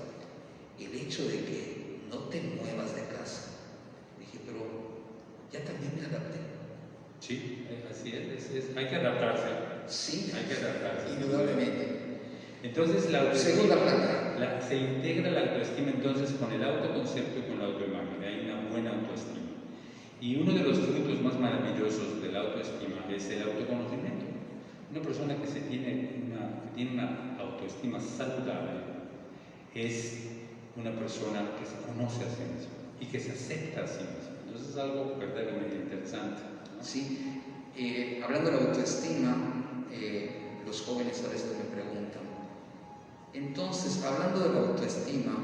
el hecho de que no te muevas de casa, dije, pero ya también me adapté. Sí, así es. Hay que adaptarse. Sí, hay que adaptarse. Indudablemente. Entonces, segunda planta. Se integra la autoestima entonces con el autoconcepto y con la autoimagen. Hay una buena autoestima. Y uno de los frutos más maravillosos de la autoestima es el autoconocimiento. Una persona que tiene una autoestima saludable es una persona que se conoce a sí misma y que se acepta a sí misma. Entonces es algo verdaderamente interesante, ¿no? Sí, hablando de la autoestima, los jóvenes a veces me preguntan, entonces, hablando de la autoestima,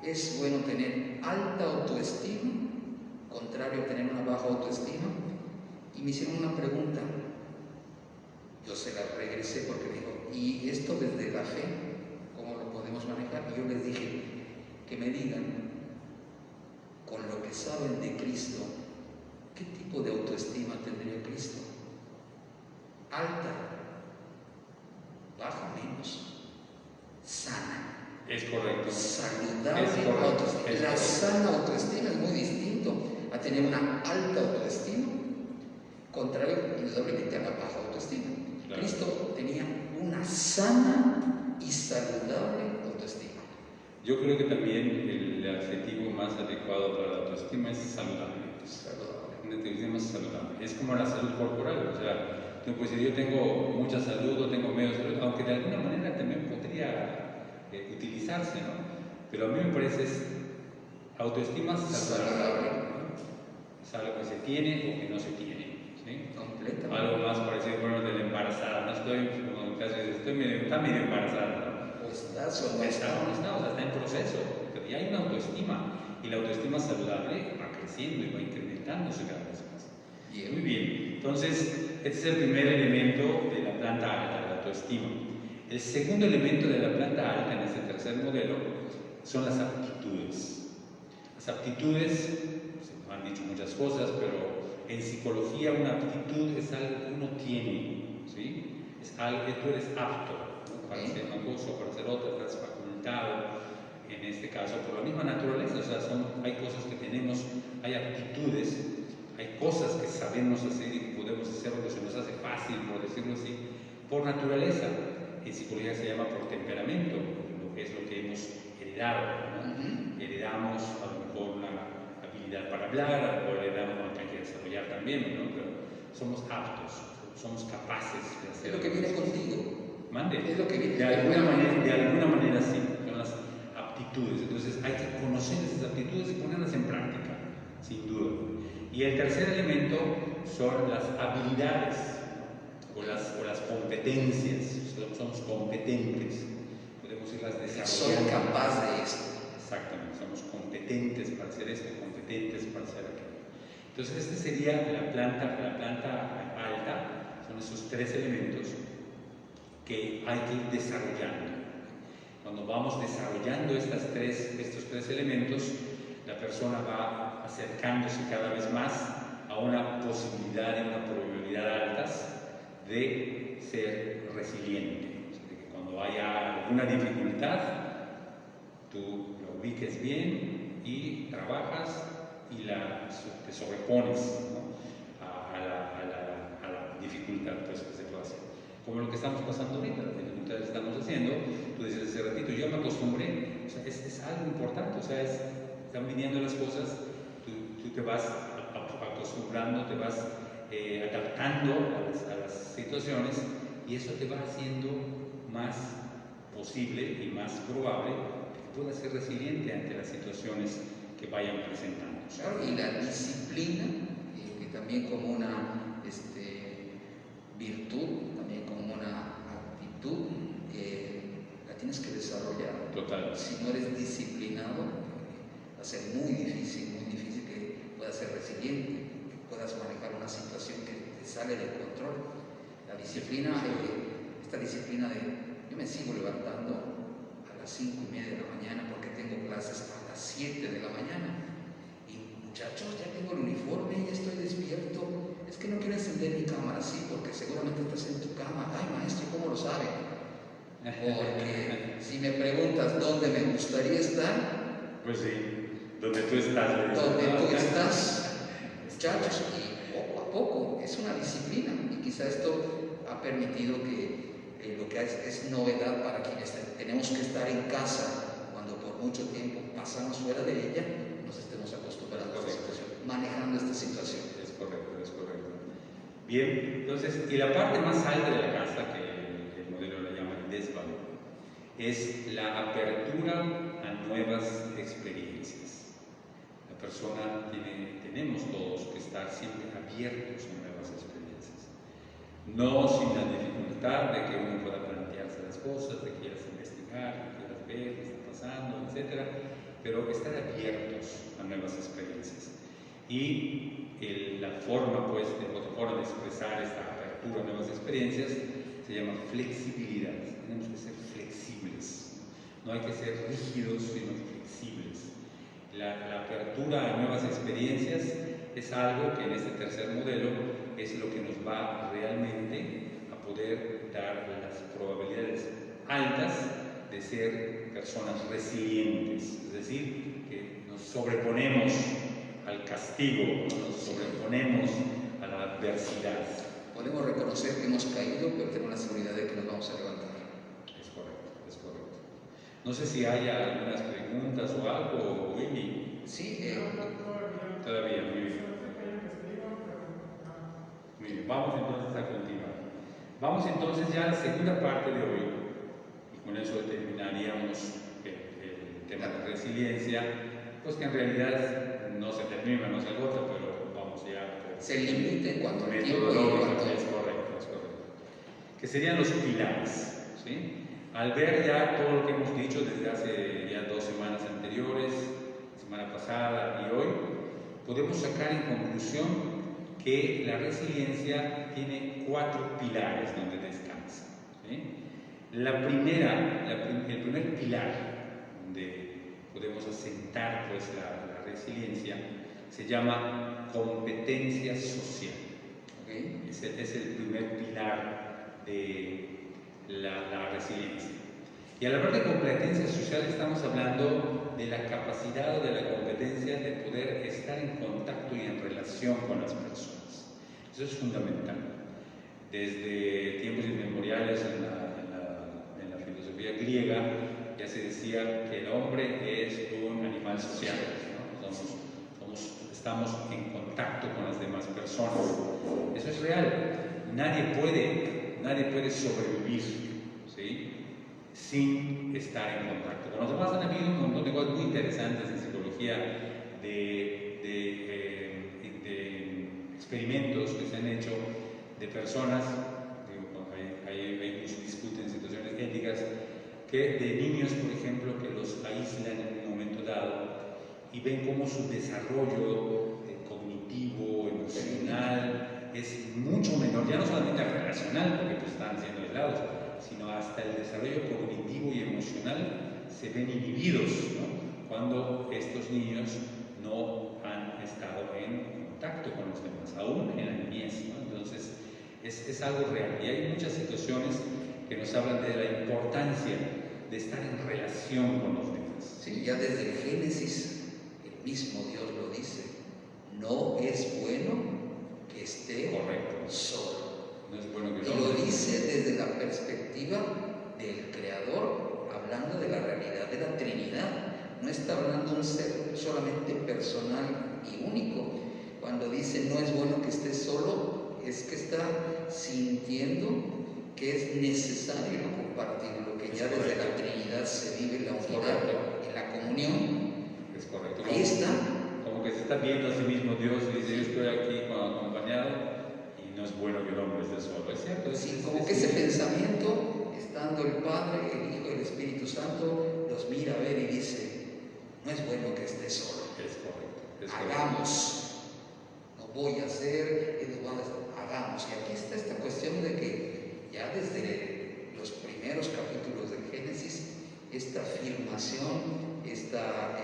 ¿es bueno tener alta autoestima, contrario a tener una baja autoestima? Y me hicieron una pregunta, yo se la regresé porque me dijo, ¿y esto desde la fe? ¿Cómo lo podemos manejar? Y yo les dije, que me digan, con lo que saben de Cristo, ¿qué tipo de autoestima tendría Cristo? Alta, baja menos, sana. Es correcto. Saludable autoestima. La sana autoestima es muy distinto a tener una alta autoestima contrario indudablemente a la baja autoestima. Claro. Cristo tenía una sana y saludable autoestima. Yo creo que también el adjetivo más adecuado para la autoestima es saludable. Una autoestima es saludable. Es como la salud corporal, o sea, tú puedes decir, yo tengo mucha salud o tengo menos salud, aunque de alguna manera también podría utilizarse, ¿no? Pero a mí me parece es autoestima saludable, ¿no? Es algo que se tiene o que no se tiene, ¿sí? Completamente. Algo más parecido, bueno, de la embarazada, no estoy, como en el caso de, está medio embarazada, ¿no? O estás o no O está estás. en proceso, pero ya hay una autoestima, y la autoestima saludable va creciendo y va incrementándose cada vez más. Bien. Muy bien, entonces, este es el primer elemento de la planta alta, la autoestima. El segundo elemento de la planta alta en este tercer modelo son las aptitudes. Las aptitudes, se han dicho muchas cosas, pero en psicología una aptitud es algo que uno tiene, ¿sí? Es algo que tú eres apto, ¿no? Para hacer una cosa o para hacer otra, estás facultado, en este caso por la misma naturaleza, o sea, hay cosas que tenemos, hay aptitudes, hay cosas que sabemos hacer y que podemos hacer o que se nos hace fácil, por decirlo así, por naturaleza. En psicología se llama por temperamento, lo que es lo que hemos heredado, ¿no? Heredamos a lo mejor una habilidad para hablar, o heredamos, hay que desarrollar también, ¿no? Pero somos aptos, somos capaces de hacer. Es lo que viene contigo. Mande. Es lo que viene. De alguna manera sí, son las aptitudes. Entonces hay que conocer esas aptitudes y ponerlas en práctica, sin duda. Y el tercer elemento son las habilidades o las competencias. Somos competentes, podemos irlas desarrollando. Soy capaz de esto. Exactamente, somos competentes para hacer esto, competentes para hacer aquello. Entonces, este sería la planta alta, son esos tres elementos que hay que ir desarrollando. Cuando vamos desarrollando estos tres elementos, la persona va acercándose cada vez más a una posibilidad y una probabilidad altas de ser resiliente. O sea, de que cuando haya alguna dificultad, tú lo ubiques bien y trabajas y te sobrepones, ¿no? a la dificultad pues, que se puede hacer. Como lo que estamos pasando ahorita, las dificultades que estamos haciendo, tú dices hace ratito, yo me acostumbré, o sea, es algo importante, o sea, están viniendo las cosas, tú te vas acostumbrando, te vas adaptando a las situaciones y eso te va haciendo más posible y más probable que puedas ser resiliente ante las situaciones que vayan presentando. Claro, y la disciplina, que también como una virtud, también como una actitud, la tienes que desarrollar. Total. Si no eres disciplinado, va a ser muy difícil que puedas ser resiliente, que puedas manejar una situación que te sale del control. La disciplina, esta disciplina yo me sigo levantando a las 5:30 de la mañana porque tengo clases a las 7 de la mañana. Y muchachos, ya tengo el uniforme, ya estoy despierto. Es que no quiero encender mi cámara, sí, porque seguramente estás en tu cama. Ay, maestro, ¿cómo lo sabe? Porque si me preguntas dónde me gustaría estar, pues sí, donde tú estás. Donde tú estás, muchachos, y poco a poco, es una disciplina. Y quizá esto ha permitido que lo que es novedad para quienes tenemos que estar en casa, cuando por mucho tiempo pasamos fuera de ella, nos estemos acostumbrando a esta situación, manejando esta situación. Es correcto. Bien, entonces, y la parte más alta de la casa, que el modelo la llama el desvalo, es la apertura a nuevas experiencias. La persona tenemos todos que estar siempre abiertos a nuevas experiencias. No sin la dificultad de que uno pueda plantearse las cosas, de que quieras investigar, que quieras ver qué está pasando, etc. Pero estar abiertos a nuevas experiencias. Y la forma, pues, otra forma de expresar esta apertura a nuevas experiencias se llama flexibilidad. Tenemos que ser flexibles. No hay que ser rígidos, sino flexibles. La apertura a nuevas experiencias es algo que en este tercer modelo es lo que nos va realmente a poder dar las probabilidades altas de ser personas resilientes, es decir, que nos sobreponemos al castigo, nos sobreponemos a la adversidad. Podemos reconocer que hemos caído, pero tenemos la seguridad de que nos vamos a levantar. Es correcto, es correcto. No sé si hay algunas preguntas o algo, Willy. Sí, Todavía, muy bien. Muy bien, vamos entonces a continuar. Vamos entonces ya a la segunda parte de hoy, y con eso terminaríamos el tema de resiliencia, pues que en realidad no se termina, no se agota, pero vamos ya se limita en cuanto al tiempo y en metodológico. cuanto... Es correcto, es correcto. Que serían los pilares, ¿sí? Al ver ya todo lo que hemos dicho desde hace ya 2 semanas anteriores, semana pasada y hoy, podemos sacar en conclusión que la resiliencia tiene 4 pilares donde descansa, ¿sí? El primer pilar donde podemos asentar pues, la resiliencia se llama competencia social. ¿Okay? Es el primer pilar de la resiliencia. Y al hablar de competencia social estamos hablando de la capacidad o de la competencia de poder estar en contacto y en relación con las personas. Eso es fundamental. Desde tiempos inmemoriales en la filosofía griega ya se decía que el hombre es un animal social, ¿no? Estamos en contacto con las demás personas. Eso es real. Nadie puede sobrevivir, ¿sí?, sin estar en contacto con los demás. Han habido un montón de cosas muy interesantes en psicología de experimentos que se han hecho de personas, ahí se discuten situaciones éticas, que de niños, por ejemplo, que los aíslan en un momento dado y ven cómo su desarrollo cognitivo, emocional es mucho menor, ya no solamente relacional, porque pues están siendo aislados, sino hasta el desarrollo cognitivo y emocional se ven inhibidos, ¿no?, cuando estos niños no han estado en contacto con los demás, aún en la niñez, ¿no? Entonces es algo real y hay muchas situaciones que nos hablan de la importancia de estar en relación con los demás. Sí, ya desde el Génesis el mismo Dios lo dice: no es bueno que esté solo. No es bueno que y lo dice desde la perspectiva del Creador, hablando de la realidad de la Trinidad. No está hablando de un ser solamente personal y único. Cuando dice no es bueno que esté solo, es que está sintiendo que es necesario compartir lo que ya desde la Trinidad se vive en la unidad, en la comunión. Es correcto. Ahí está. Como que se está viendo a sí mismo Dios y dice: yo estoy aquí acompañado. No es bueno que el hombre esté solo, ¿es cierto? Sí, como que ese pensamiento, estando el Padre, el Hijo y el Espíritu Santo, los mira a ver y dice: no es bueno que esté solo. Es correcto. Hagamos. No voy a hacer, hagamos. Y aquí está esta cuestión de que ya desde los primeros capítulos del Génesis, esta afirmación, esta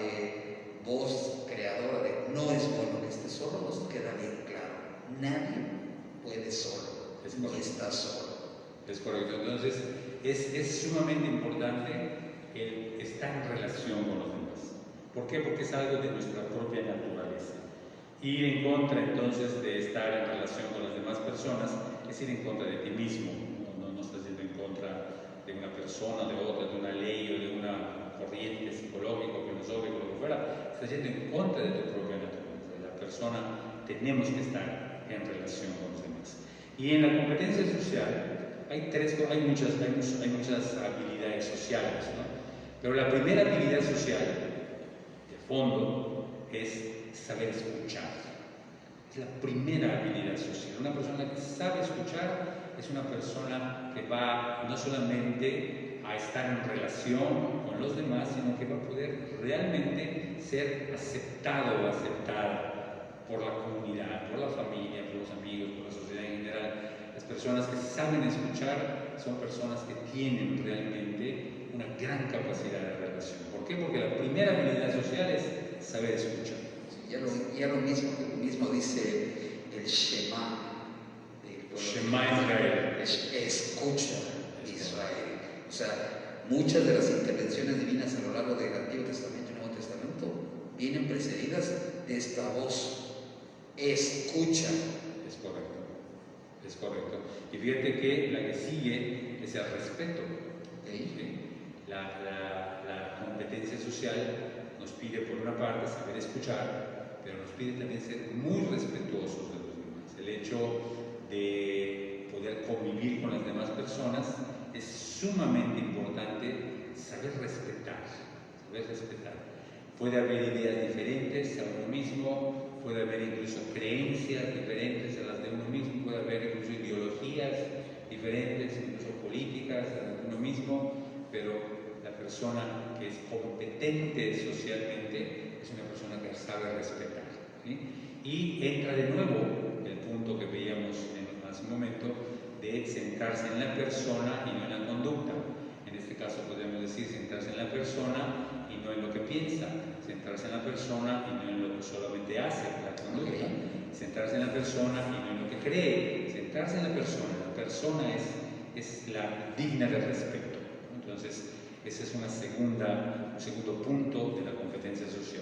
voz creadora de no es bueno que esté solo, nos queda bien claro. Nadie puede solo, ni está solo. Es correcto. Entonces es sumamente importante el estar en relación con los demás. ¿Por qué? Porque es algo de nuestra propia naturaleza. Ir en contra entonces de estar en relación con las demás personas es ir en contra de ti mismo. No estás yendo en contra de una persona, de otra, de una ley o de una corriente psicológica, filosófica, lo que fuera. Estás yendo en contra de tu propia naturaleza. La persona, tenemos que estar en relación con los demás. Y en la competencia social hay muchas habilidades sociales, ¿no? Pero la primera habilidad social, de fondo, es saber escuchar. Es la primera habilidad social. Una persona que sabe escuchar es una persona que va no solamente a estar en relación con los demás, sino que va a poder realmente ser aceptado o aceptada por la comunidad, por la familia, por los amigos, por la sociedad en general. Las personas que saben escuchar son personas que tienen realmente una gran capacidad de relación. ¿Por qué? Porque la primera habilidad social es saber escuchar. Sí, ya lo mismo dice el Shema. Shema Israel. Escucha Israel. O sea, muchas de las intervenciones divinas a lo largo del Antiguo Testamento y Nuevo Testamento vienen precedidas de esta voz: escucha. Es correcto. es correcto. Y fíjate que la que sigue es el respeto. ¿Sí? ¿Sí? La competencia social nos pide, por una parte, saber escuchar, pero nos pide también ser muy respetuosos de los demás. El hecho de poder convivir con las demás personas es sumamente importante saber respetar, saber respetar. Puede haber ideas diferentes a uno mismo, puede haber incluso creencias diferentes a las de uno mismo, puede haber incluso ideologías diferentes, incluso políticas a las de uno mismo, pero la persona que es competente socialmente es una persona que sabe respetar, ¿sí? Y entra de nuevo el punto que veíamos hace un momento de centrarse en la persona y no en la conducta. En este caso podemos decir centrarse en la persona y no en lo que piensa, centrarse en la persona y no en lo que solamente hace, la conducta, centrarse en la persona y no en lo que cree, centrarse en la persona. La persona es la digna de respeto. Entonces, ese es un segundo punto de la competencia social.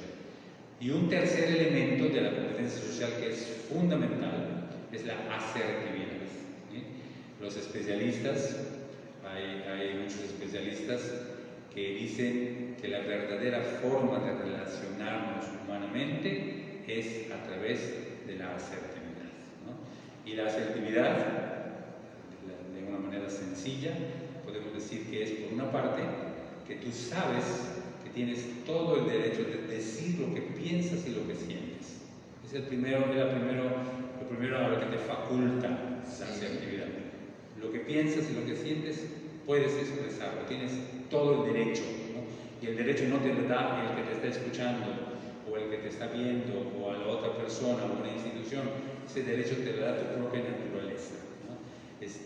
Y un tercer elemento de la competencia social que es fundamental es la asertividad, ¿sí? Los especialistas, hay muchos especialistas que dicen que la verdadera forma de relacionarnos humanamente es a través de la asertividad, ¿no? Y la asertividad, de una manera sencilla, podemos decir que es, por una parte, que tú sabes que tienes todo el derecho de decir lo que piensas y lo que sientes. Es lo primero a lo que te faculta la asertividad. Lo que piensas y lo que sientes puedes expresarlo, tienes todo el derecho, ¿no? Y el derecho no te lo da el que te está escuchando o el que te está viendo o a la otra persona o una institución. Ese derecho te lo da tu propia naturaleza, ¿no?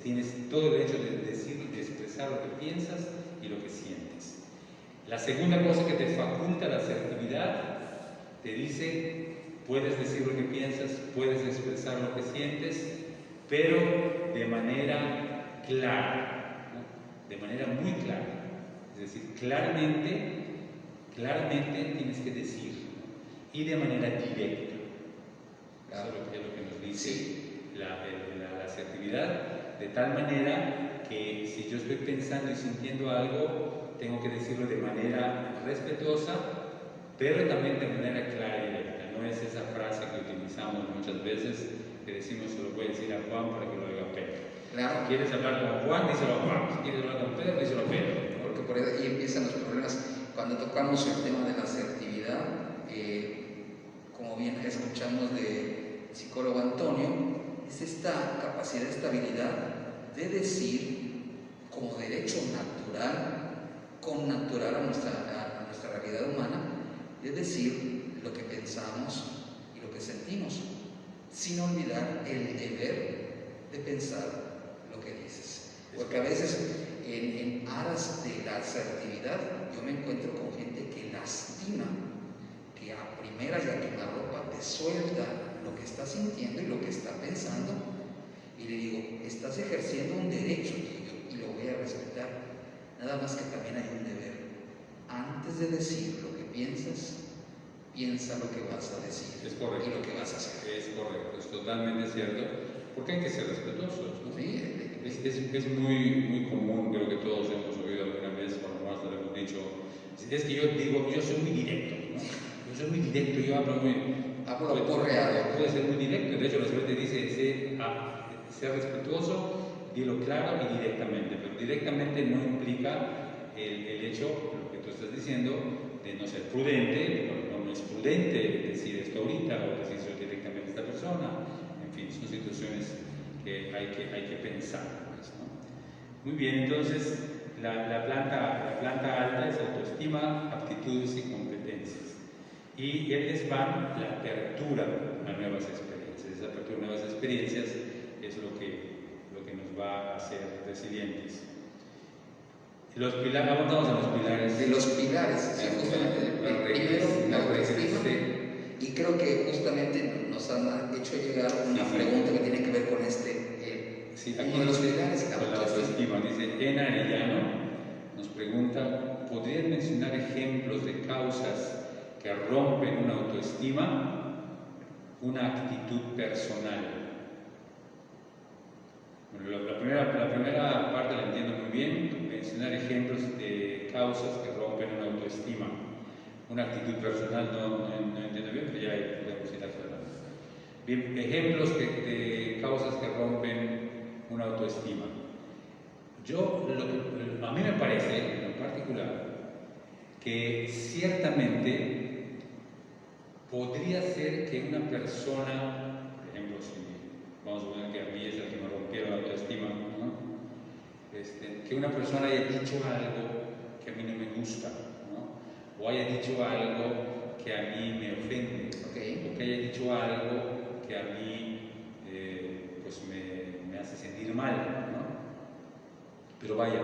Tienes todo el derecho de decir y de expresar lo que piensas y lo que sientes. La segunda cosa que te faculta la asertividad te dice: puedes decir lo que piensas, puedes expresar lo que sientes, pero de manera clara, ¿no? De manera muy clara. Es decir, claramente tienes que decir, ¿no? Y de manera directa. Eso es lo que nos dice la asertividad, de tal manera que si yo estoy pensando y sintiendo algo, tengo que decirlo de manera respetuosa, pero también de manera clara y directa. No es esa frase que utilizamos muchas veces, que decimos: se lo voy a decir a Juan para que lo oiga Pedro. Claro. Si quieres hablar con Juan, díselo a Juan. Si quieres hablar con Pedro, díselo a Pedro. Porque por ahí empiezan los problemas. Cuando tocamos el tema de la asertividad, como bien escuchamos del psicólogo Antonio, es esta capacidad, esta habilidad de decir como derecho natural, connatural a nuestra realidad humana, de decir lo que pensamos y lo que sentimos, sin olvidar el deber de pensar lo que dices. Porque a veces en aras de la asertividad yo me encuentro con gente que lastima, que a primera y a quemarropa te suelta lo que está sintiendo y lo que está pensando, y le digo: estás ejerciendo un derecho tuyo y lo voy a respetar, nada más que también hay un deber. Antes de decir lo que piensas, piensa lo que vas a decir. Es correcto. Y lo que vas a hacer. Es correcto, es totalmente cierto, porque hay que ser respetuosos, ¿no? Sí. Es muy común, creo que todos hemos oído alguna vez, cuando más lo hemos dicho, es que yo digo: yo soy muy directo, ¿no? Yo soy muy directo, yo hablo lo porreado. Puede ser muy directo, de hecho la suerte dice: sea respetuoso, dilo claro y directamente, pero directamente no implica el hecho, lo que tú estás diciendo, de no ser prudente. No es prudente decir esto ahorita o decir directamente a esta persona. En fin, son situaciones que hay que pensar, ¿no? Muy bien, entonces la planta alta es autoestima, aptitudes y competencias. Y el desván, la apertura a nuevas experiencias. Esa apertura a nuevas experiencias es lo que nos va a hacer resilientes. Los pilares, vamos a los pilares. De los pilares, sí, justamente. Primero, la autoestima. Y creo que justamente nos han hecho llegar una pregunta que tiene que ver con uno de los pilares, la autoestima. Dice Ena Arellano, nos pregunta: ¿podrían mencionar ejemplos de causas que rompen una autoestima? Una actitud personal. Bueno, la primera parte la entiendo muy bien, mencionar ejemplos de causas que rompen una autoestima. Una actitud personal no entiendo bien, pero ya podemos ir aclarando. Bien, ejemplos de causas que rompen una autoestima. A mí me parece, en particular, que ciertamente podría ser que una persona, por ejemplo, si vamos a poner que a mí es el que me rompieron la autoestima, ¿no? Que una persona haya dicho algo que a mí no me gusta, ¿no? O haya dicho algo que a mí me ofende, o que haya dicho algo que a mí pues me hace sentir mal, ¿no? Pero vaya,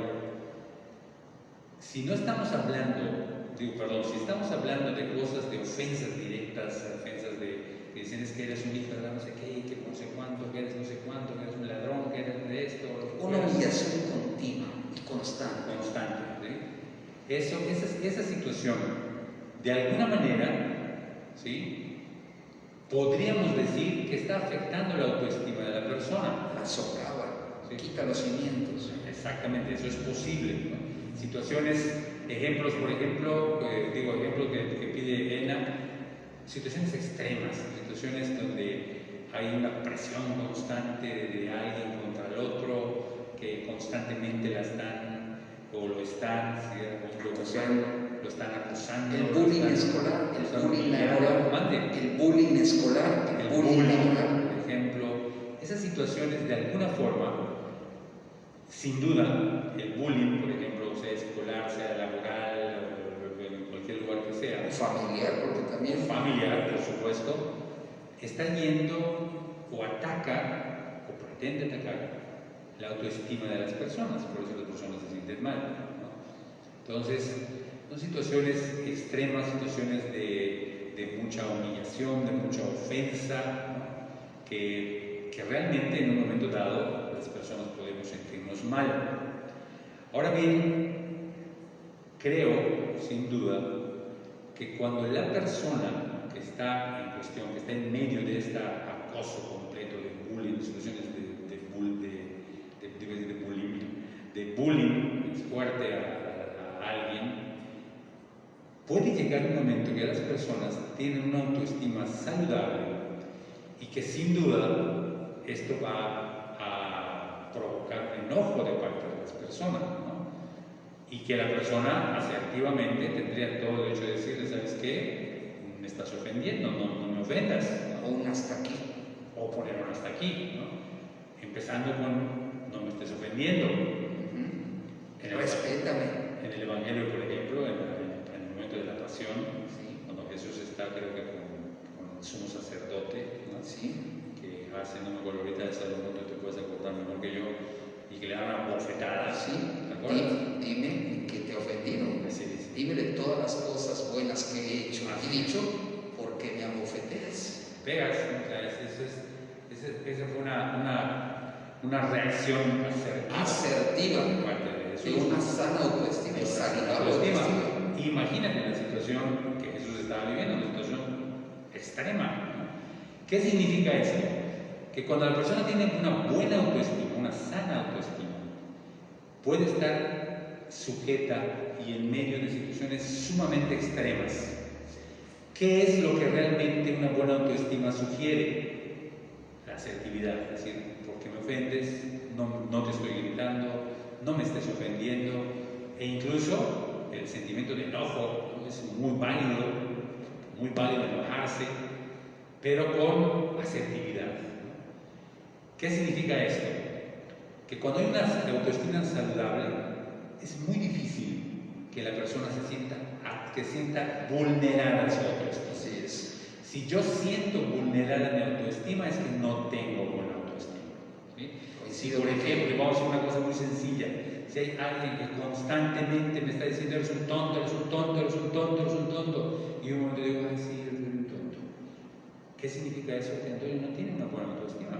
si no estamos hablando, si estamos hablando de cosas, de ofensas directas, ofensas que dicen es que eres un hijo de no sé qué, que no sé cuánto, que eres no sé cuánto, que eres un ladrón, que eres de esto, una humillación continua y constante. ¿Sí? Esa situación, de alguna manera, ¿sí? Podríamos decir que está afectando la autoestima de la persona. La socava, ¿sí? Quita los cimientos. Exactamente, eso es posible, ¿no? Situaciones, ejemplos, por ejemplo, ejemplos que pide ENA, situaciones extremas, situaciones donde hay una presión constante de alguien contra el otro, que constantemente la están, o lo están, ¿sí? lo están acusando. El bullying escolar, el bullying laboral, el bullying escolar, el bullying laboral. Por ejemplo, esas situaciones de alguna forma, sin duda, el bullying, por ejemplo, sea escolar, sea laboral, o en cualquier lugar que sea. O familiar, porque también. Familiar, por supuesto, está yendo o ataca, o pretende atacar, la autoestima de las personas, por eso las personas se sienten mal, ¿no? Entonces, son situaciones extremas, situaciones de mucha humillación, de mucha ofensa, ¿no? que realmente en un momento dado las personas podemos sentirnos mal. Ahora bien, creo, sin duda, que cuando la persona que está en cuestión, que está en medio de este acoso completo de bullying, situaciones de bullying fuerte a alguien, puede llegar un momento que las personas tienen una autoestima saludable y que sin duda esto va a provocar enojo de parte de las personas, ¿no? Y que la persona asertivamente tendría todo el derecho de decirle, ¿sabes qué? Me estás ofendiendo, no me ofendas. O un hasta aquí. O poner un hasta aquí, ¿no? Empezando con, no me estés ofendiendo. Respétame. En el Evangelio, por ejemplo, en el momento de la pasión, ¿sí? Cuando Jesús está, creo que con el sumo sacerdote, ¿no? Sí. Que hace, no me acuerdo ahorita de Salomón, tú te puedes acordar mejor que yo, y que le da una bofetada. Sí. ¿Te acuerdas? Dime que te he ofendido. Así dice. Dime de todas las cosas buenas que he hecho y dicho, ¿por qué me abofeteas? Pegas, ¿no? O sea, esa fue una reacción asertiva de parte de Jesús. De una sana autoestima y saludable autoestima. Imagínate la situación que Jesús estaba viviendo, una situación extrema, ¿no? ¿Qué significa eso? Que cuando la persona tiene una buena autoestima, una sana autoestima, puede estar sujeta y en medio de situaciones sumamente extremas. ¿Qué es lo que realmente una buena autoestima sugiere? La asertividad, es decir, ¿por qué me ofendes? No te estoy gritando, no me estés ofendiendo, e incluso el sentimiento de enojo, ¿no? Es muy válido enojarse, pero con asertividad, ¿no? ¿Qué significa esto? Que cuando hay una autoestima saludable, es muy difícil que la persona se sienta vulnerada a su autoestima. Así es. Si yo siento vulnerada mi autoestima, es que no tengo buena autoestima, ¿sí? Si, por ejemplo, vamos a hacer una cosa muy sencilla, si hay alguien que constantemente me está diciendo eres un tonto, eres un tonto, eres un tonto, eres un tonto, y un momento digo, ay, sí, eres un tonto. ¿Qué significa eso? Que entonces no tiene una buena autoestima.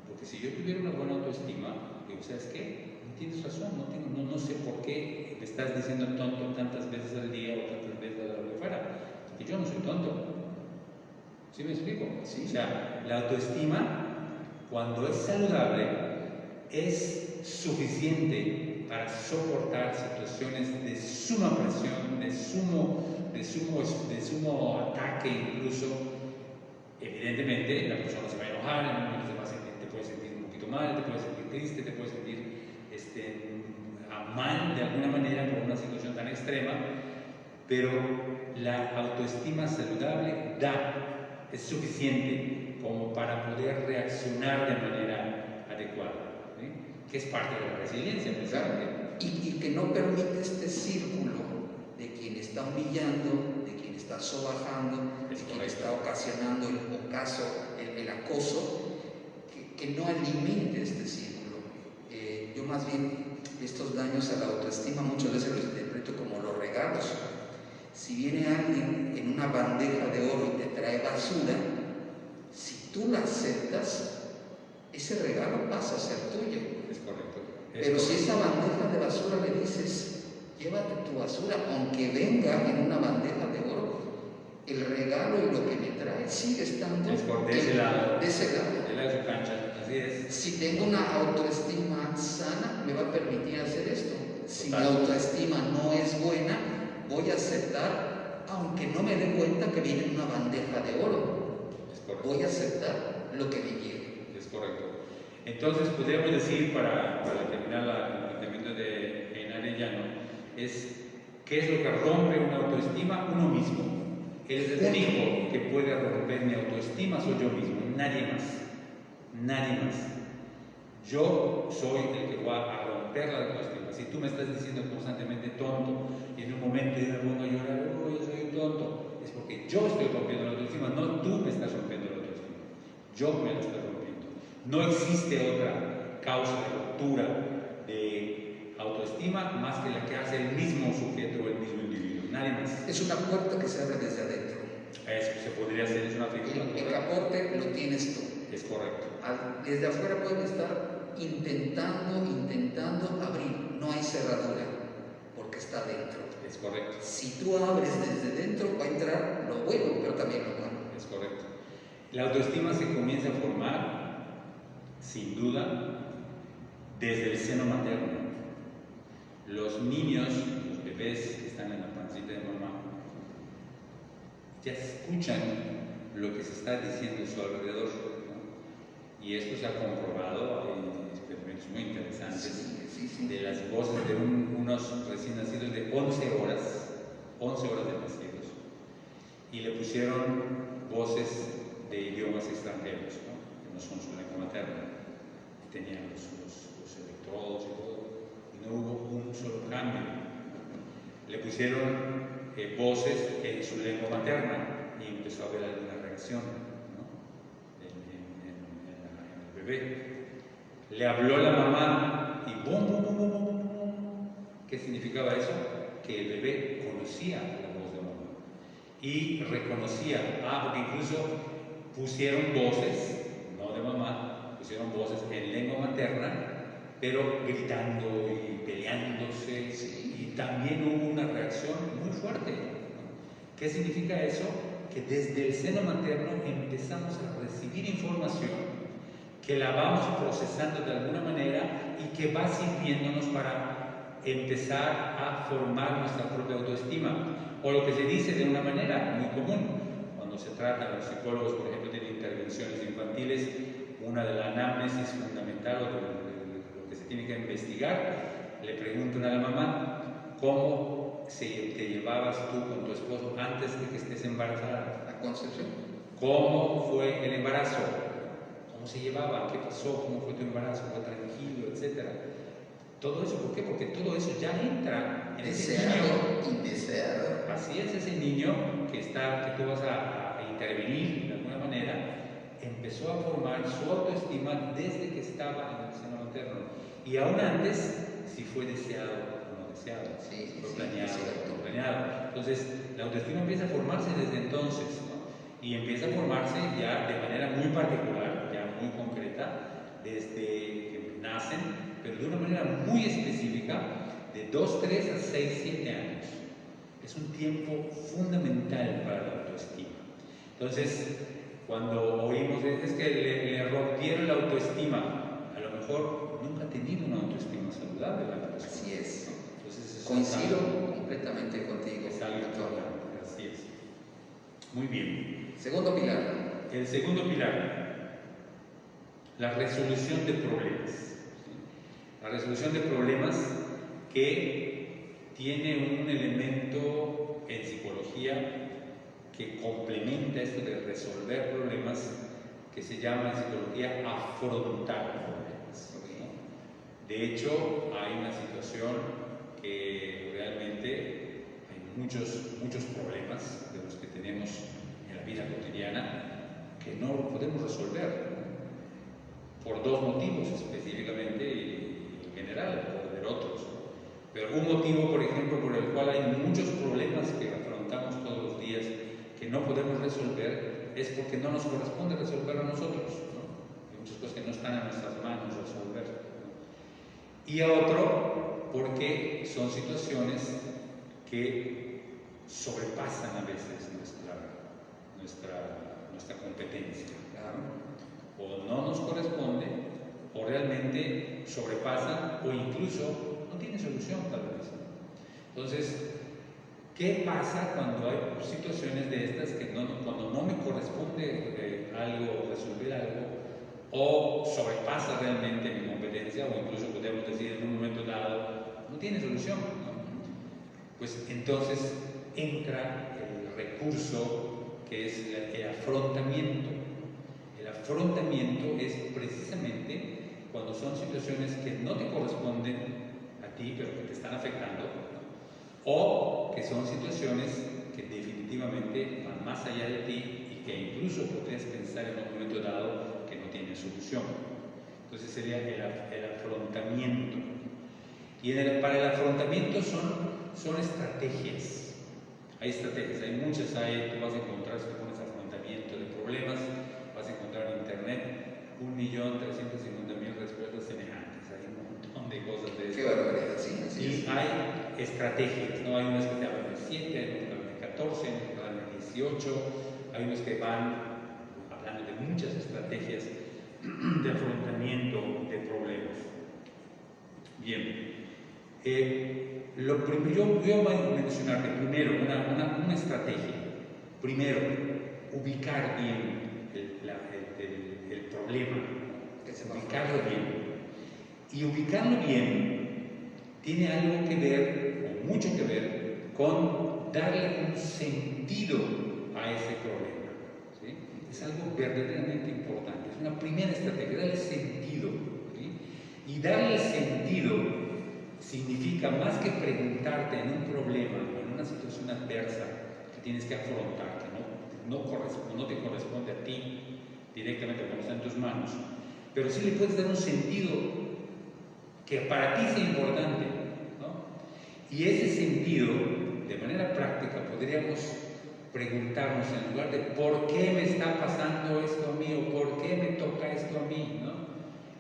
Porque si yo tuviera una buena autoestima, digo, ¿sabes qué? No tienes razón, no sé por qué me estás diciendo tonto tantas veces al día o tantas veces a lo que fuera. Porque yo no soy tonto. ¿Sí me explico? Sí. O sea, la autoestima, cuando es saludable, es suficiente para soportar situaciones de suma presión, de sumo ataque incluso. Evidentemente la persona se va a enojar, en un momento te puede sentir un poquito mal, te puede sentir triste, te puede sentir mal de alguna manera por una situación tan extrema, pero la autoestima saludable es suficiente como para poder reaccionar de manera adecuada, ¿sí? Que es parte de la resiliencia, precisamente. Y que no permite este círculo de quien está humillando, de quien está sobajando, de quien está ocasionando el acoso, que no alimente este círculo. Yo más bien estos daños a la autoestima muchas veces los interpreto como los regalos. Si viene alguien en una bandeja de oro y te trae basura, si tú la aceptas, ese regalo pasa a ser tuyo. Es correcto. Pero si esa bandeja de basura le dices, llévate tu basura, aunque venga en una bandeja de oro, el regalo y lo que me trae sigue estando de ese lado. De ese lado. De la de su cancha, así es. Si tengo una autoestima sana, me va a permitir hacer esto. Si mi autoestima no es buena, voy a aceptar, aunque no me dé cuenta que viene en una bandeja de oro. Voy a aceptar lo que me llegue. Es correcto. Entonces, podríamos decir, para terminar el planteamiento de Arellano, ¿qué es lo que rompe una autoestima? Uno mismo. El único que puede romper mi autoestima soy yo mismo, nadie más. Nadie más. Yo soy el que va a romper la autoestima. Si tú me estás diciendo constantemente tonto y en un momento yo me pongo a llorar, yo soy un tonto, es porque yo estoy rompiendo la autoestima, no tú me estás rompiendo la autoestima. Yo me la estoy rompiendo. No existe otra causa de ruptura de autoestima más que la que hace el mismo sujeto o el mismo individuo, nadie más. Es una puerta que se abre desde adentro. Eso se podría hacer, es una figura. El capote lo tienes tú. Es correcto. Desde afuera pueden estar intentando abrir, no hay cerradura, porque está dentro. Es correcto. Si tú abres desde dentro, va a entrar lo bueno, pero también lo malo. Es correcto. La autoestima se comienza a formar, sin duda, desde el seno materno. Los niños, los bebés que están en la pancita de mamá, ya escuchan lo que se está diciendo a su alrededor, ¿no? Y esto se ha comprobado, hay experimentos muy interesantes, de las voces de unos recién nacidos de 11 horas de nacidos, y le pusieron voces de idiomas extranjeros, ¿no? Que no son su lengua materna, y tenían los electrodos y todo, y no hubo un solo cambio. Le pusieron voces en su lengua materna y empezó a haber alguna reacción, ¿no? en el bebé. Le habló la mamá y ¡bum, bum, bum, bum, bum, bum! ¿Qué significaba eso? Que el bebé conocía la voz de mamá y reconocía, porque incluso pusieron voces, no de mamá, pusieron voces en lengua materna, pero gritando y peleándose, y también hubo una reacción muy fuerte, ¿no? ¿Qué significa eso? Que desde el seno materno empezamos a recibir información que la vamos procesando de alguna manera y que va sirviéndonos para empezar a formar nuestra propia autoestima, o lo que se dice de una manera muy común cuando se trata, los psicólogos por ejemplo tienen intervenciones infantiles, una de la anamnesis fundamental o de lo que se tiene que investigar, le preguntan a la mamá cómo te llevabas tú con tu esposo antes de que estés embarazada. La concepción. ¿Cómo fue el embarazo? ¿Cómo se llevaba? ¿Qué pasó? ¿Cómo fue tu embarazo? ¿Fue tranquilo? Etcétera. Todo eso, ¿por qué? Porque todo eso ya entra en ese niño. Indeseado. Así es, ese niño que tú vas a intervenir de alguna manera, empezó a formar su autoestima desde que estaba en el seno materno. Y aún antes, si fue deseado o no deseado, fue planeado o no planeado. Entonces, la autoestima empieza a formarse desde entonces, ¿no? Y empieza a formarse ya de manera muy particular, ya muy concreta, desde que nacen, pero de una manera muy específica, de 2, 3 a 6, 7 años. Es un tiempo fundamental para la autoestima. Entonces, cuando oímos es que le rompieron la autoestima, a lo mejor nunca ha tenido una autoestima saludable la persona. Así es. ¿no? Entonces, eso Coincido es algo, completamente contigo. es algo importante, así es. Muy bien. Segundo pilar. El segundo pilar, la resolución de problemas. ¿Sí? La resolución de problemas que tiene un elemento en psicología que complementa esto de resolver problemas, que se llama en psicología afrontar problemas, ¿no? De hecho, hay una situación que realmente hay muchos problemas de los que tenemos en la vida cotidiana que no podemos resolver, ¿no? Por dos motivos específicamente y en general, puede haber otros, ¿no? Pero un motivo, por ejemplo, por el cual hay muchos problemas que afrontamos todos los días que no podemos resolver, es porque no nos corresponde resolver a nosotros, ¿no? Hay muchas cosas que no están en nuestras manos resolver, ¿no? Y a otro, porque son situaciones que sobrepasan a veces nuestra competencia, ¿no? O no nos corresponde, o realmente sobrepasan, o incluso no tiene solución tal vez. Entonces, ¿qué pasa cuando hay situaciones de estas que cuando no me corresponde resolver algo, o sobrepasa realmente mi competencia, o incluso podemos decir en un momento dado, no tiene solución, ¿no? Pues entonces entra el recurso que es el afrontamiento. El afrontamiento es precisamente cuando son situaciones que no te corresponden a ti, pero que te están afectando, ¿no? O que son situaciones que definitivamente van más allá de ti y que incluso podrías pensar en un momento dado que no tienen solución. Entonces sería el afrontamiento. Y para el afrontamiento son estrategias. Hay estrategias, hay muchas, tú vas a encontrar, si te pones afrontamiento de problemas, vas a encontrar en internet 1.350.000 respuestas semejantes. Hay un montón de cosas de eso. Qué barbaridad, sí, así es. Y hay estrategias, ¿no? Hay unas que te hablan de 7, hay unas que hablan de 14, hay unas que hablan de 18, hay unos que van hablando de muchas estrategias de afrontamiento de problemas. Bien. Yo voy a mencionarte primero una estrategia. Primero, ubicar bien el problema, ubicarlo bien. Y ubicarlo bien tiene algo que ver, o mucho que ver, con darle un sentido a ese problema, ¿sí? Es algo verdaderamente importante. Es una primera estrategia, darle sentido, ¿sí? Y darle sentido significa más que preguntarte en un problema, en una situación adversa que tienes que afrontar, que no te corresponde a ti directamente, como está en tus manos, pero sí le puedes dar un sentido que para ti sea importante, ¿no? Y ese sentido, de manera práctica, podríamos preguntarnos, en lugar de ¿por qué me está pasando esto a mí? O ¿por qué me toca esto a mí? ¿No?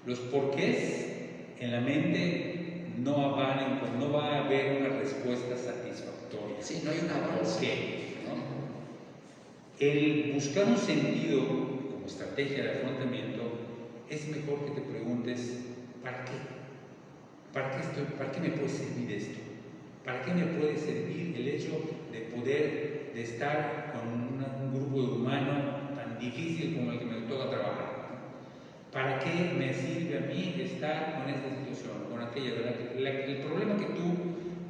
Los porqués en la mente no va a haber una respuesta satisfactoria. Sí, no hay una ¿Por qué? ¿No? El buscar un sentido como estrategia de afrontamiento es mejor que te preguntes ¿para qué? ¿Para qué me puede servir esto? ¿Para qué me puede servir el hecho de estar con un grupo humano tan difícil como el que me toca trabajar? ¿Para qué me sirve a mí estar con esta situación, con aquella? El problema que tú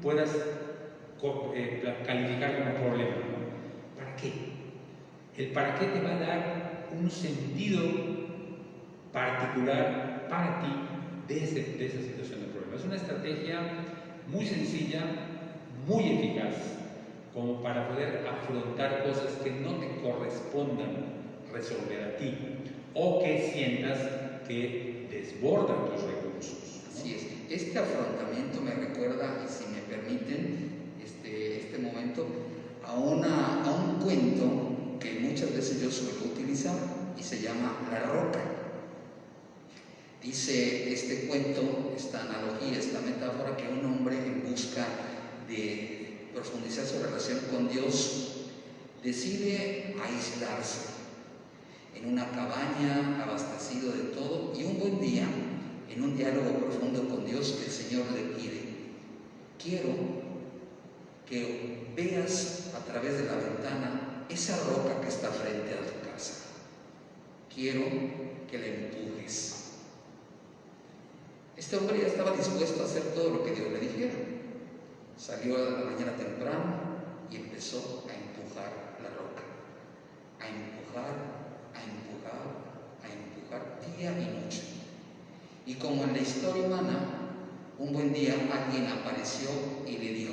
puedas calificar como problema, ¿no? ¿Para qué? El para qué te va a dar un sentido particular para ti de esa situación de problema. Es una estrategia muy sencilla, muy eficaz, como para poder afrontar cosas que no te correspondan resolver a ti, o que sientas que desbordan tus recursos, ¿no? Así es. Este afrontamiento me recuerda, y si me permiten este momento, a un cuento que muchas veces yo suelo utilizar y se llama La Roca. Dice este cuento, esta analogía, esta metáfora, que un hombre en busca de profundizar su relación con Dios decide aislarse en una cabaña, abastecido de todo, y un buen día en un diálogo profundo con Dios que el Señor le pide: quiero que veas a través de la ventana esa roca que está frente a tu casa. Quiero que la empujes. Este hombre ya estaba dispuesto a hacer todo lo que Dios le dijera. Salió a la mañana temprano y empezó a empujar la roca. A empujar, a empujar, a empujar día y noche. Y como en la historia humana, un buen día alguien apareció y le dijo: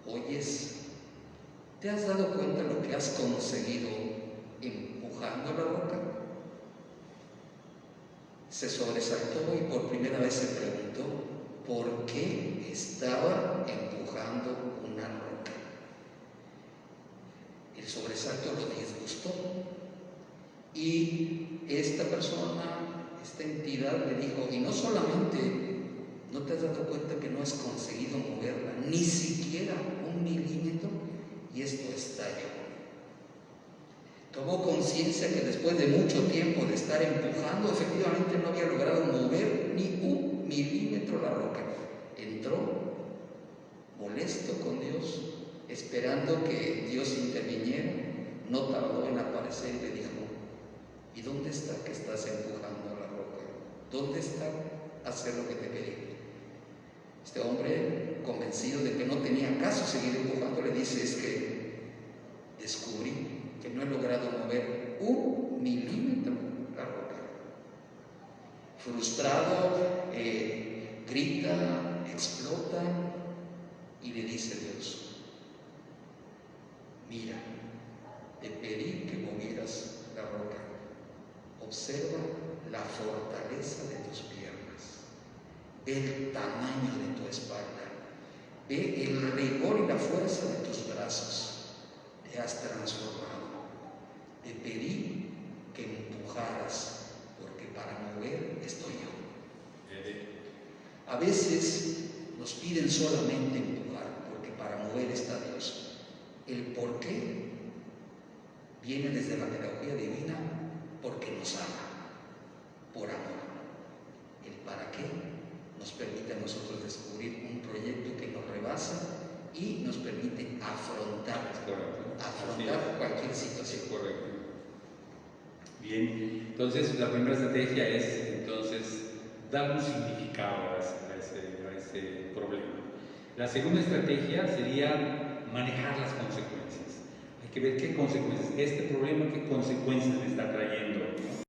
oyes, ¿te has dado cuenta de lo que has conseguido empujando la roca? Se sobresaltó y por primera vez se preguntó por qué estaba empujando una roca. El sobresalto lo disgustó y esta persona, esta entidad le dijo: y no solamente no te has dado cuenta que no has conseguido moverla ni siquiera 1 milímetro, y esto estalló. Tomó conciencia que después de mucho tiempo de estar empujando, efectivamente no había logrado mover ni 1 milímetro la roca. Entró molesto con Dios, esperando que Dios interviniera. No tardó en aparecer y le dijo: ¿y dónde está que estás empujando la roca? ¿Dónde está hacer lo que te pedí? Este hombre, convencido de que no tenía caso seguir empujando, le dice: es que descubrí que no he logrado mover 1 milímetro la roca. Frustrado, grita, explota y le dice a Dios: mira, te pedí que movieras la roca. Observa la fortaleza de tus piernas, ve el tamaño de tu espalda, ve el rigor y la fuerza de tus brazos. Te has transformado. Te pedí que empujaras, porque para mover estoy yo. A veces nos piden solamente empujar, porque para mover está Dios. El por qué viene desde la pedagogía divina, porque nos ama, por amor. El para qué nos permite a nosotros descubrir un proyecto que nos rebasa y nos permite afrontar cualquier situación. Correcto. Bien, entonces la primera estrategia es dar un significado a ese problema. La segunda estrategia sería manejar las consecuencias. Hay que ver qué consecuencias, este problema, qué consecuencias le está trayendo, ¿no?